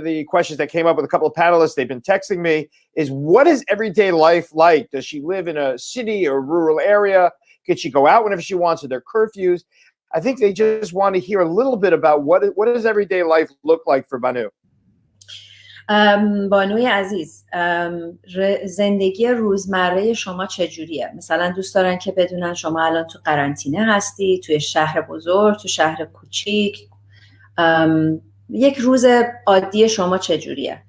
the questions that came up with a couple of panelists, they've been texting me, is what is everyday life like? Does she live in a city or rural area? Can she go out whenever she wants? Are there curfews? I think they just want to hear a little bit about what does everyday life look like for Banu. بانوی عزیز، زندگی روزمره شما چجوریه؟ مثلا دوست دارن که بدونن شما الان تو قرنطینه هستی، توی شهر بزرگ، تو شهر کوچیک. یک روز عادی شما چجوریه؟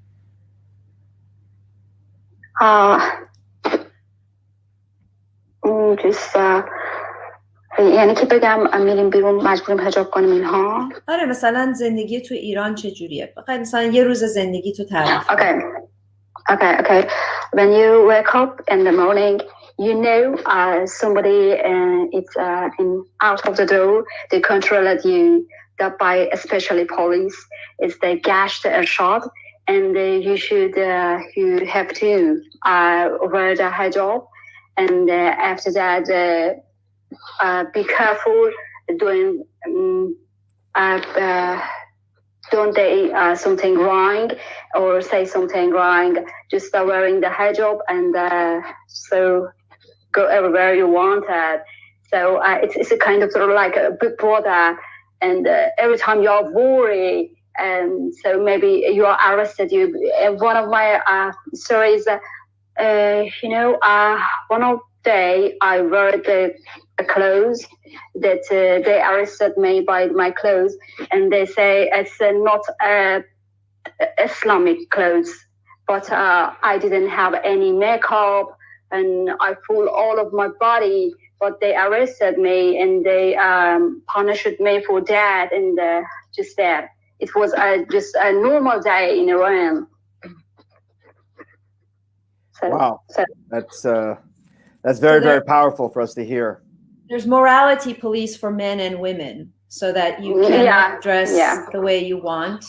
یعنی که بگم میریم بیرون مجبوریم حجاب کنیم اینها. آره، مثلا زندگی تو ایران چجوریه؟ فقط مثلا یه روز زندگی تو تعریف. Okay. When you wake up in the morning, somebody it's out of the door. They control you. That by especially police is they gashed a shot, and you have to wear the hijab, and after that be careful doing don't they something wrong or say something wrong, just wearing the hijab and so go everywhere you want. So it's a kind of sort of like a big brother. And every time you're worried, and so maybe you are arrested. One of my stories, one of day I wear the clothes that they arrested me by my clothes, and they say it's not Islamic clothes, but I didn't have any makeup and I fool all of my body. But they arrested me and they punished me for that, and just that. It was just a normal day in Iran. Wow, that's very, very powerful for us to hear. There's morality police for men and women, so that you cannot dress the way you want.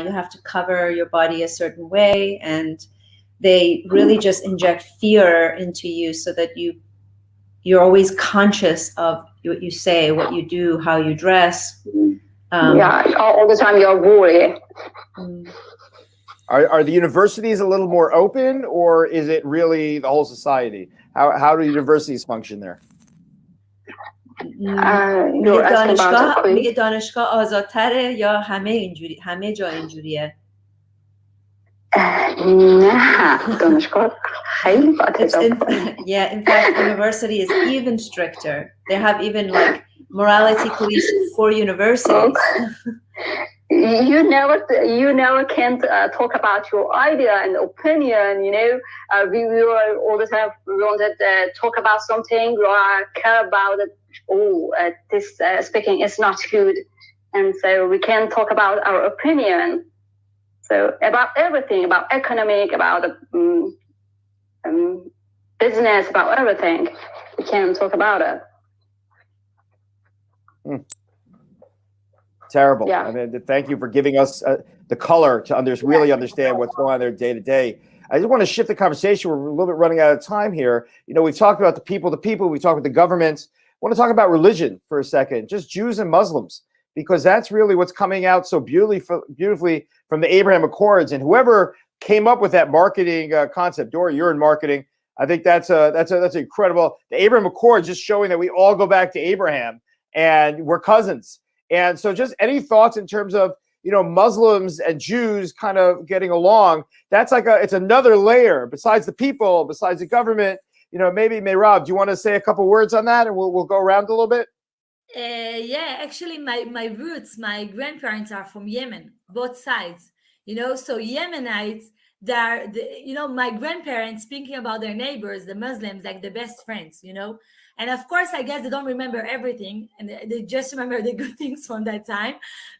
You have to cover your body a certain way, and they really just inject fear into you so that you're always conscious of what you say, what you do, how you dress. All the time you're worried. Are the universities a little more open, or is it really the whole society? How do universities function there? میگه دانشگاه آزادتره یا همه جا اینجوریه؟ نه، دانشگاه خیلی in fact, university is even stricter. They have even like morality police for universities. You never can't talk about your idea and opinion. We were all the time we wanted to talk about something or care about it. This speaking is not good, and so we can talk about our opinion. So about everything, about economic, about business, about everything, we can talk about it. Terrible. Yeah. I mean, thank you for giving us the color to really understand what's going on there day to day. I just want to shift the conversation. We're a little bit running out of time here. We've talked about the people, we've talked about the governments. I want to talk about religion for a second, just Jews and Muslims, because that's really what's coming out so beautifully from the Abraham Accords. And whoever came up with that marketing concept, Dora, you're in marketing. I think that's incredible. The Abraham Accords just showing that we all go back to Abraham and we're cousins. And so just any thoughts in terms of, Muslims and Jews kind of getting along? That's it's another layer besides the people, besides the government. Maybe Meirav, do you want to say a couple words on that, and we'll go around a little bit? Actually, my roots, my grandparents are from Yemen, both sides. So Yemenites, they're my grandparents speaking about their neighbors, the Muslims, like the best friends. And of course, I guess they don't remember everything, and they just remember the good things from that time.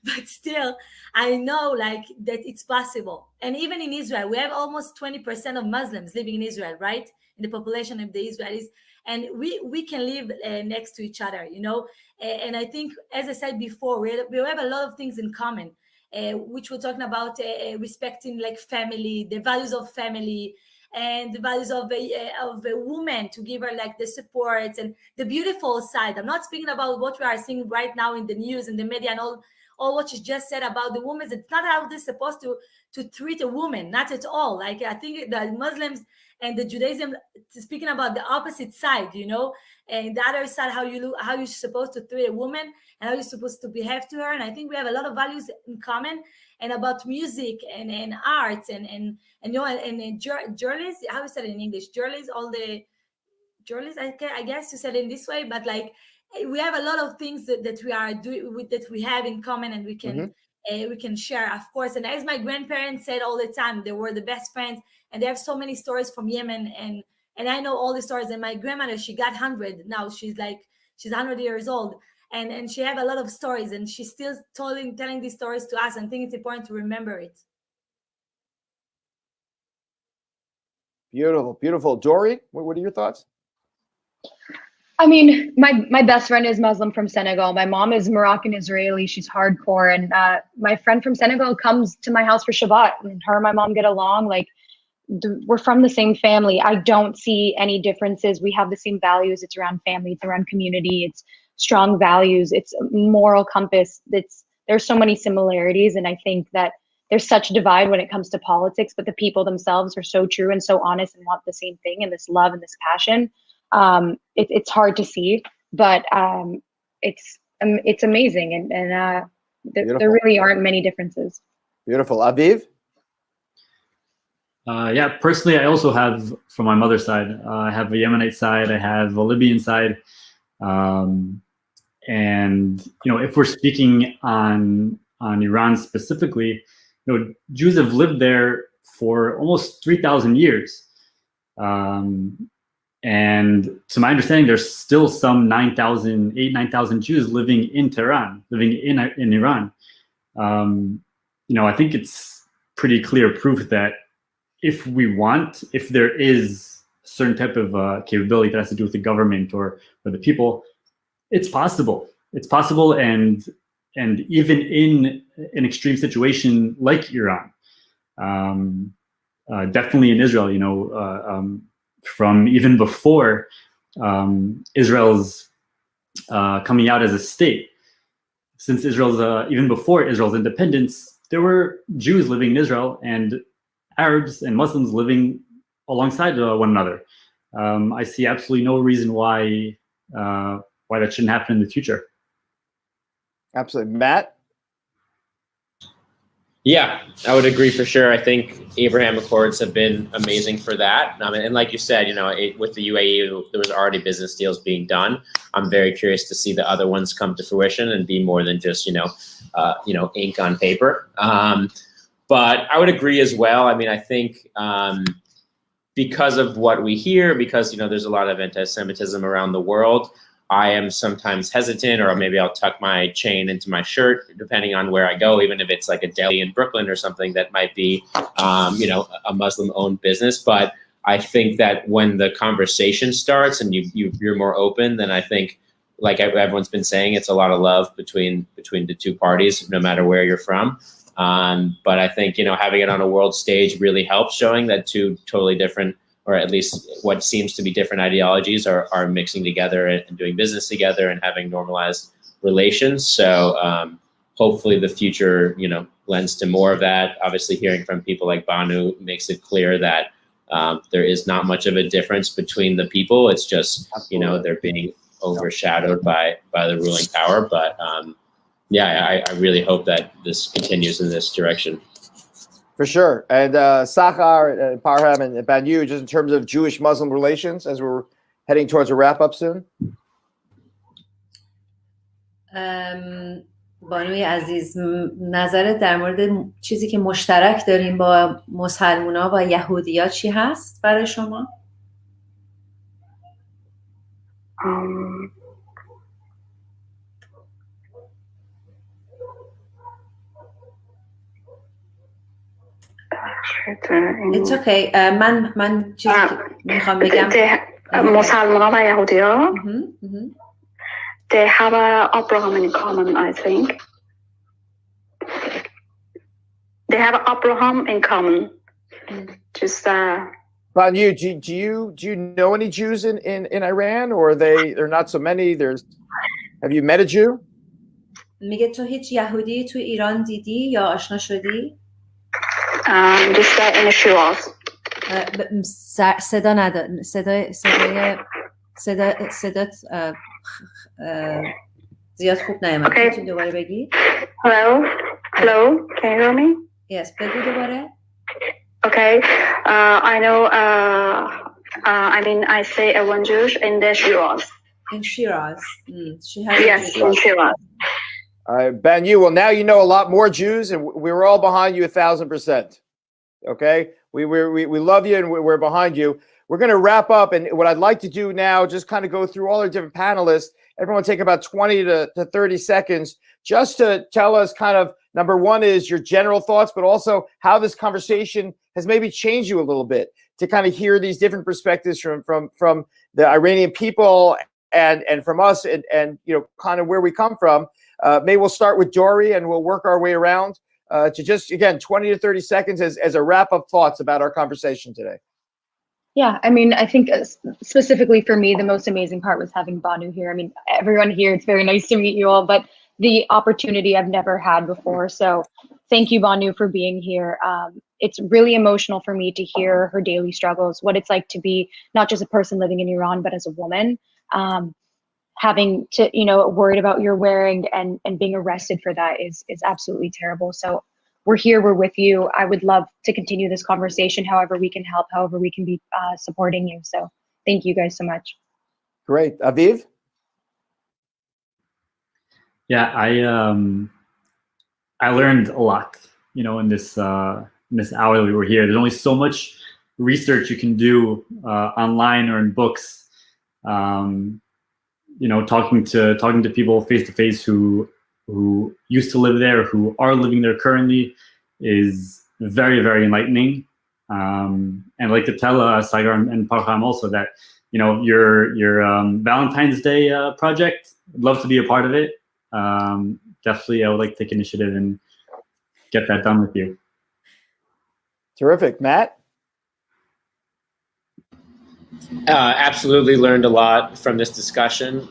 But still, I know that it's possible. And even in Israel, we have almost 20% of Muslims living in Israel, right? in the population of the Israelis, and we can live next to each other, you know. And I think, as I said before, we have a lot of things in common, which we're talking about, respecting like family, the values of family, and the values of a woman, to give her like the support and the beautiful side. I'm not speaking about what we are seeing right now in the news and the media and all what you just said about the women. It's not how they're supposed to treat a woman, not at all. Like, I think the Muslims and the Judaism speaking about the opposite side, you know, and the other side, how you're supposed to treat a woman and how you're supposed to behave to her. And I think we have a lot of values in common, and about music and arts and you know, and journalists, how you said it in English, journalists, all the journalists, I guess you said it in this way, but like, we have a lot of things that we are doing with, that we have in common, and we can share, of course. And as my grandparents said all the time, they were the best friends, and they have so many stories from Yemen, and I know all the stories. And my grandmother, she got 100 now, she's 100 years old, and she have a lot of stories, and she's still telling these stories to us. And I think it's important to remember it. Beautiful, beautiful. Dory, what are your thoughts? I mean, my best friend is Muslim from Senegal. My mom is Moroccan Israeli. She's hardcore. And my friend from Senegal comes to my house for Shabbat, and her and my mom get along. Like, we're from the same family. I don't see any differences. We have the same values. It's around family. It's around community. It's strong values. It's a moral compass. There's so many similarities. And I think that there's such a divide when it comes to politics, but the people themselves are so true and so honest and want the same thing, and this love and this passion. It's hard to see, but it's amazing, and there really aren't many differences. Beautiful. Aviv? Yeah, personally, I also have, from my mother's side, I have a Yemenite side, I have a Libyan side, and you know, if we're speaking on Iran specifically, you know, Jews have lived there for almost 3,000 years. And to my understanding, there's still some 9,000 Jews living in Tehran, living in Iran. You know, I think it's pretty clear proof that if there is a certain type of capability that has to do with the government or the people, it's possible. It's possible, and even in an extreme situation like Iran, definitely in Israel, you know, from even before Israel's coming out as a state, since even before Israel's independence, there were Jews living in Israel and Arabs and Muslims living alongside one another. I see absolutely no reason why that shouldn't happen in the future. Absolutely. Matt? Yeah, I would agree for sure. I think Abraham Accords have been amazing for that. And like you said, you know, with the UAE, there was already business deals being done. I'm very curious to see the other ones come to fruition and be more than just, you know, ink on paper. But I would agree as well. I mean, I think because of what we hear, because, you know, there's a lot of anti-Semitism around the world, I am sometimes hesitant, or maybe I'll tuck my chain into my shirt, depending on where I go, even if it's like a deli in Brooklyn or something that might be, you know, a Muslim-owned business. But I think that when the conversation starts and you're more open, then I think, like everyone's been saying, it's a lot of love between the two parties, no matter where you're from. But I think, you know, having it on a world stage really helps, showing that two totally different, or at least what seems to be different ideologies are mixing together and doing business together and having normalized relations. So hopefully the future, you know, lends to more of that. Obviously, hearing from people like Banu makes it clear that there is not much of a difference between the people. It's just, you know, they're being overshadowed by the ruling power. But yeah, I really hope that this continues in this direction. For sure. And Sachar, and Parham, and Banu, just in terms of Jewish-Muslim relations, as we're heading towards a wrap-up soon? بانوی عزیز، نظرت در مورد چیزی که مشترک داریم با مسلمونا و یهودیا چی هست برای شما؟ It's okay. من چیزی میخوام بگم مسلمان و یهودیا they have Abraham in common, I think. They have Abraham in common. Just Banu, do you know any Jews in Iran, or they're not so many? Have you met a Jew? میگه تو هیچ یهودی تو ایران دیدی یا آشنا شدی؟ just in Shiraz. صدا نداره. صدات زیاد خوب نیامد. میتونی دوباره بگی؟ Hello, can you hear me? Yes, بگو دوباره. Okay, I know. I mean, I say one Jewish in the Shiraz. In Shiraz. She has yes, in Shiraz. All right, Banu. Well, now you know a lot more Jews, and we were all behind you 1,000%. Okay, we love you, and we're behind you. We're going to wrap up, and what I'd like to do now, just kind of go through all our different panelists. Everyone take about 20 to 30 seconds just to tell us kind of, number one is your general thoughts, but also how this conversation has maybe changed you a little bit, to kind of hear these different perspectives from the Iranian people and from us, and you know, kind of where we come from. Maybe we'll start with Dory, and we'll work our way around to just, again, 20 to 30 seconds as a wrap-up thoughts about our conversation today. Yeah, I mean, I think specifically for me, the most amazing part was having Banu here. I mean, everyone here, it's very nice to meet you all, but the opportunity I've never had before. So thank you, Banu, for being here. It's really emotional for me to hear her daily struggles, what it's like to be not just a person living in Iran, but as a woman, having to, you know, worried about your wearing and being arrested for that is absolutely terrible. So we're here, we're with you. I would love to continue this conversation, however we can help, however we can be supporting you. So thank you guys so much. Great. Aviv? Yeah, I learned a lot, you know, in this hour that we were here. There's only so much research you can do online or in books. You know, talking to people face to face who used to live there, who are living there currently, is very, very enlightening. And I'd like to tell Sagar and Parham also that, you know, your Valentine's Day project, I'd love to be a part of it. Definitely, I would like to take initiative and get that done with you. Terrific. Matt? Absolutely learned a lot from this discussion,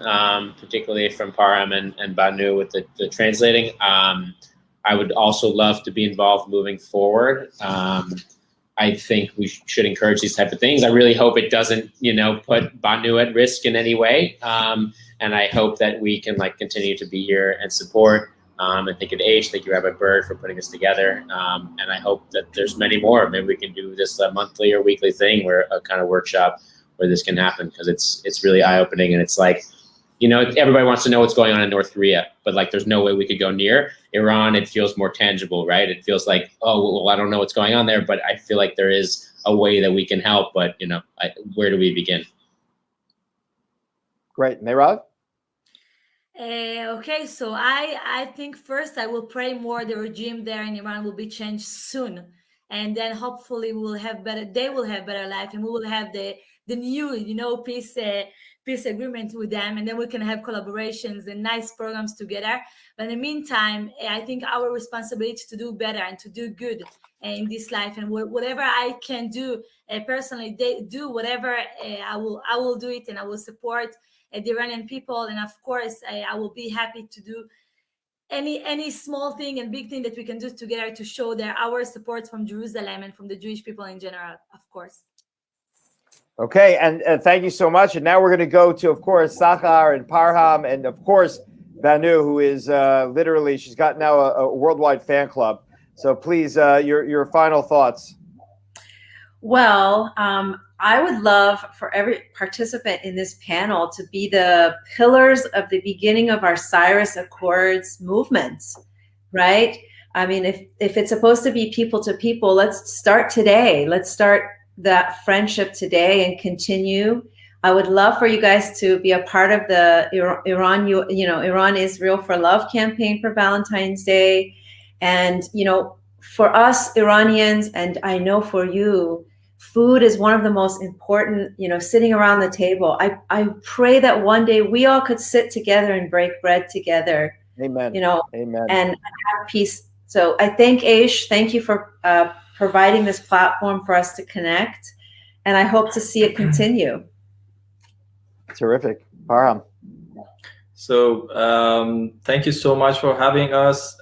particularly from Parham and Banu with the translating. I would also love to be involved moving forward. I think we should encourage these type of things. I really hope it doesn't, you know, put Banu at risk in any way. And I hope that we can continue to be here and support. And thank you to H, thank you Rabbi Bird for putting this together. And I hope that there's many more. Maybe we can do this monthly or weekly thing, where a kind of workshop where this can happen, because it's really eye-opening. And it's like, you know, everybody wants to know what's going on in North Korea, but there's no way we could go near Iran. It feels more tangible, right? It feels like, oh, well, I don't know what's going on there, but I feel like there is a way that we can help. But, you know, where do we begin? Great. Meirav? Okay, so I think first I will pray more the regime there in Iran will be changed soon, and then hopefully they will have better life, and we will have the new, you know, peace agreement with them, and then we can have collaborations and nice programs together. But in the meantime, I think our responsibility to do better and to do good in this life, and whatever I can do personally, they do whatever I will do it, and I will support the Iranian people, and of course I will be happy to do any small thing and big thing that we can do together to show our support from Jerusalem and from the Jewish people in general, of course. Okay, and thank you so much. And now we're going to go to, of course, Sachar and Parham, and of course Banu, who is literally, she's got now a worldwide fan club. So please, your final thoughts. Well, I would love for every participant in this panel to be the pillars of the beginning of our Cyrus Accords movements, right? I mean, if it's supposed to be people to people, let's start today. Let's start that friendship today and continue. I would love for you guys to be a part of the Iran Israel for Love campaign for Valentine's Day. And, you know, for us Iranians, and I know for you, food is one of the most important, sitting around the table. I pray that one day we all could sit together and break bread together. Amen. Amen. And have peace. So I thank Aish. Thank you for providing this platform for us to connect. And I hope to see it continue. Terrific. Parham. So thank you so much for having us.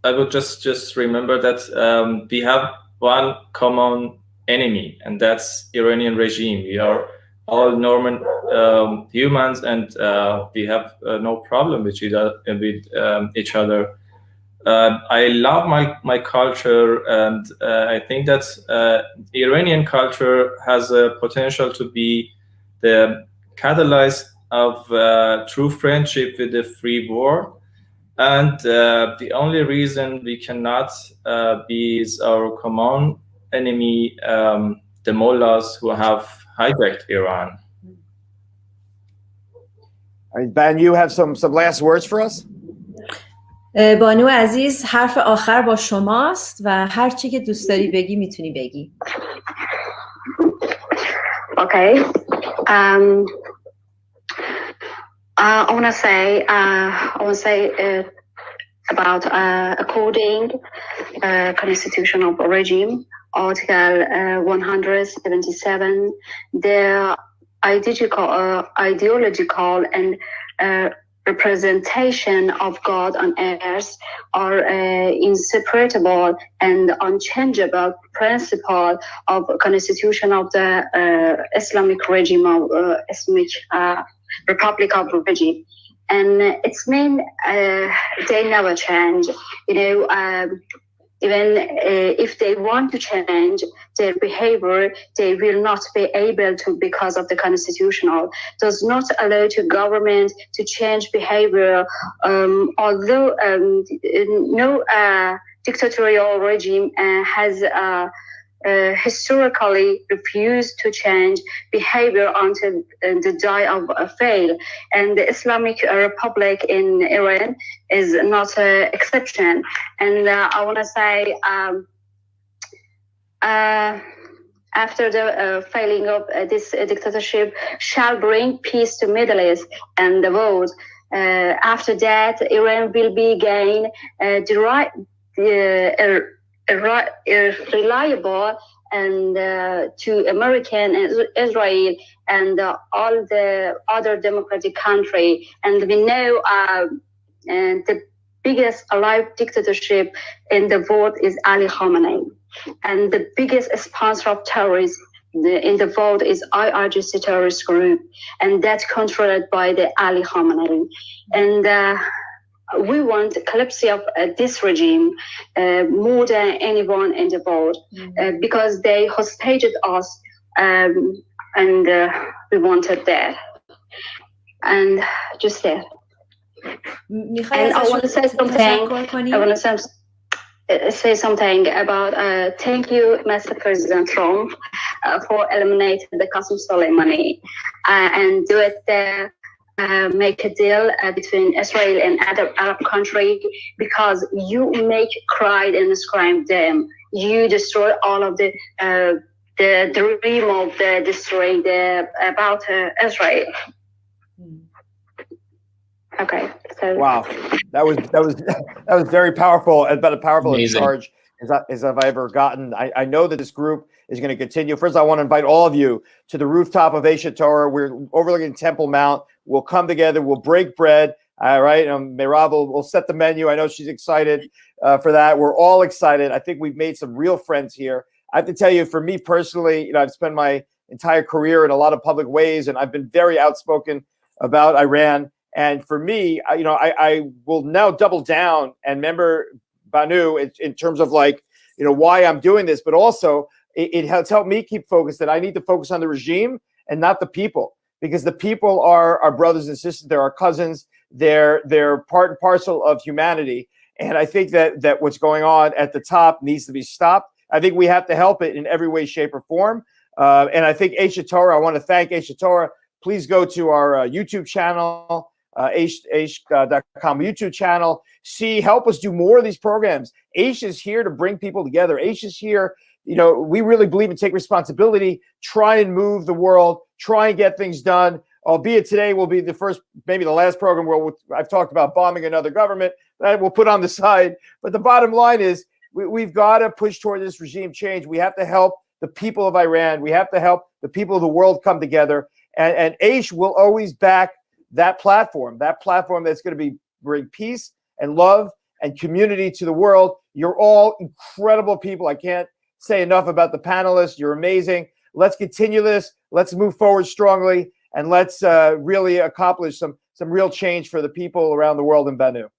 I would just remember that we have one common enemy, and that's Iranian regime. We are all normal humans, and we have no problem with each other. I love my culture, and I think that Iranian culture has a potential to be the catalyst of true friendship with the free world. And the only reason we cannot be is our common enemy, the mullahs who have hijacked Iran. All right, Ben, you have some last words for us? بانو عزیز، حرف آخر با شماست و هر چی که دوست داری بگی میتونی بگی. Okay. I want to say about according constitutional regime, Article 177, the ideological and representation of God on earth are inseparable and unchangeable principle of constitution of the Islamic regime of Islamic Republic of regime, and it's mean they never change. Even if they want to change their behavior, they will not be able to because of the constitutional does not allow to government to change behavior. Although no dictatorial regime has historically refused to change behavior until the day of fail, and the Islamic Republic in Iran is not an exception. And I want to say after the failing of this dictatorship shall bring peace to Middle East and the world. After that, Iran will be again reliable and to American and Israel and all the other democratic country. And we know the biggest alive dictatorship in the world is Ali Khamenei, and the biggest sponsor of terrorism in the world is IRGC terrorist group, and that's controlled by the Ali Khamenei. And we want collapse of this regime more than anyone in the world because they hostaged us, and we wanted that. And just that. And I want to say something. I want to say something about thank you, Mr. President Trump, for eliminating the Qasem Soleimani and do it there. Make a deal between Israel and other Arab country because you make cry and scream them. You destroy all of the dream of the destroying the about Israel. Okay. So. Wow, that was very powerful, about as powerful a charge as I've ever gotten. I know that this group is going to continue. First, I want to invite all of you to the rooftop of Asia Torah. We're overlooking Temple Mount. We'll come together. We'll break bread. All right. Meirav will set the menu. I know she's excited for that. We're all excited. I think we've made some real friends here. I have to tell you, for me personally, I've spent my entire career in a lot of public ways, and I've been very outspoken about Iran. And for me, I will now double down and remember Banu in terms of why I'm doing this, but also it has helped me keep focused that I need to focus on the regime and not the people, because the people are our brothers and sisters. They're our cousins. They're part and parcel of humanity. And I think that what's going on at the top needs to be stopped. I think we have to help it in every way, shape, or form. And I think Asia Torah, I want to thank Asia Torah. Please go to our YouTube channel. aish.com YouTube channel. C, help us do more of these programs. Aish is here to bring people together. Aish is here. You know, we really believe in take responsibility, try and move the world, try and get things done. Albeit today will be the first, maybe the last program where I've talked about bombing another government that we'll put on the side. But the bottom line is we've got to push toward this regime change. We have to help the people of Iran. We have to help the people of the world come together. And Aish will always back that platform that's going to bring peace and love and community to the world. You're all incredible people. I can't say enough about the panelists. You're amazing. Let's continue this. Let's move forward strongly. And let's really accomplish some real change for the people around the world in Bennu.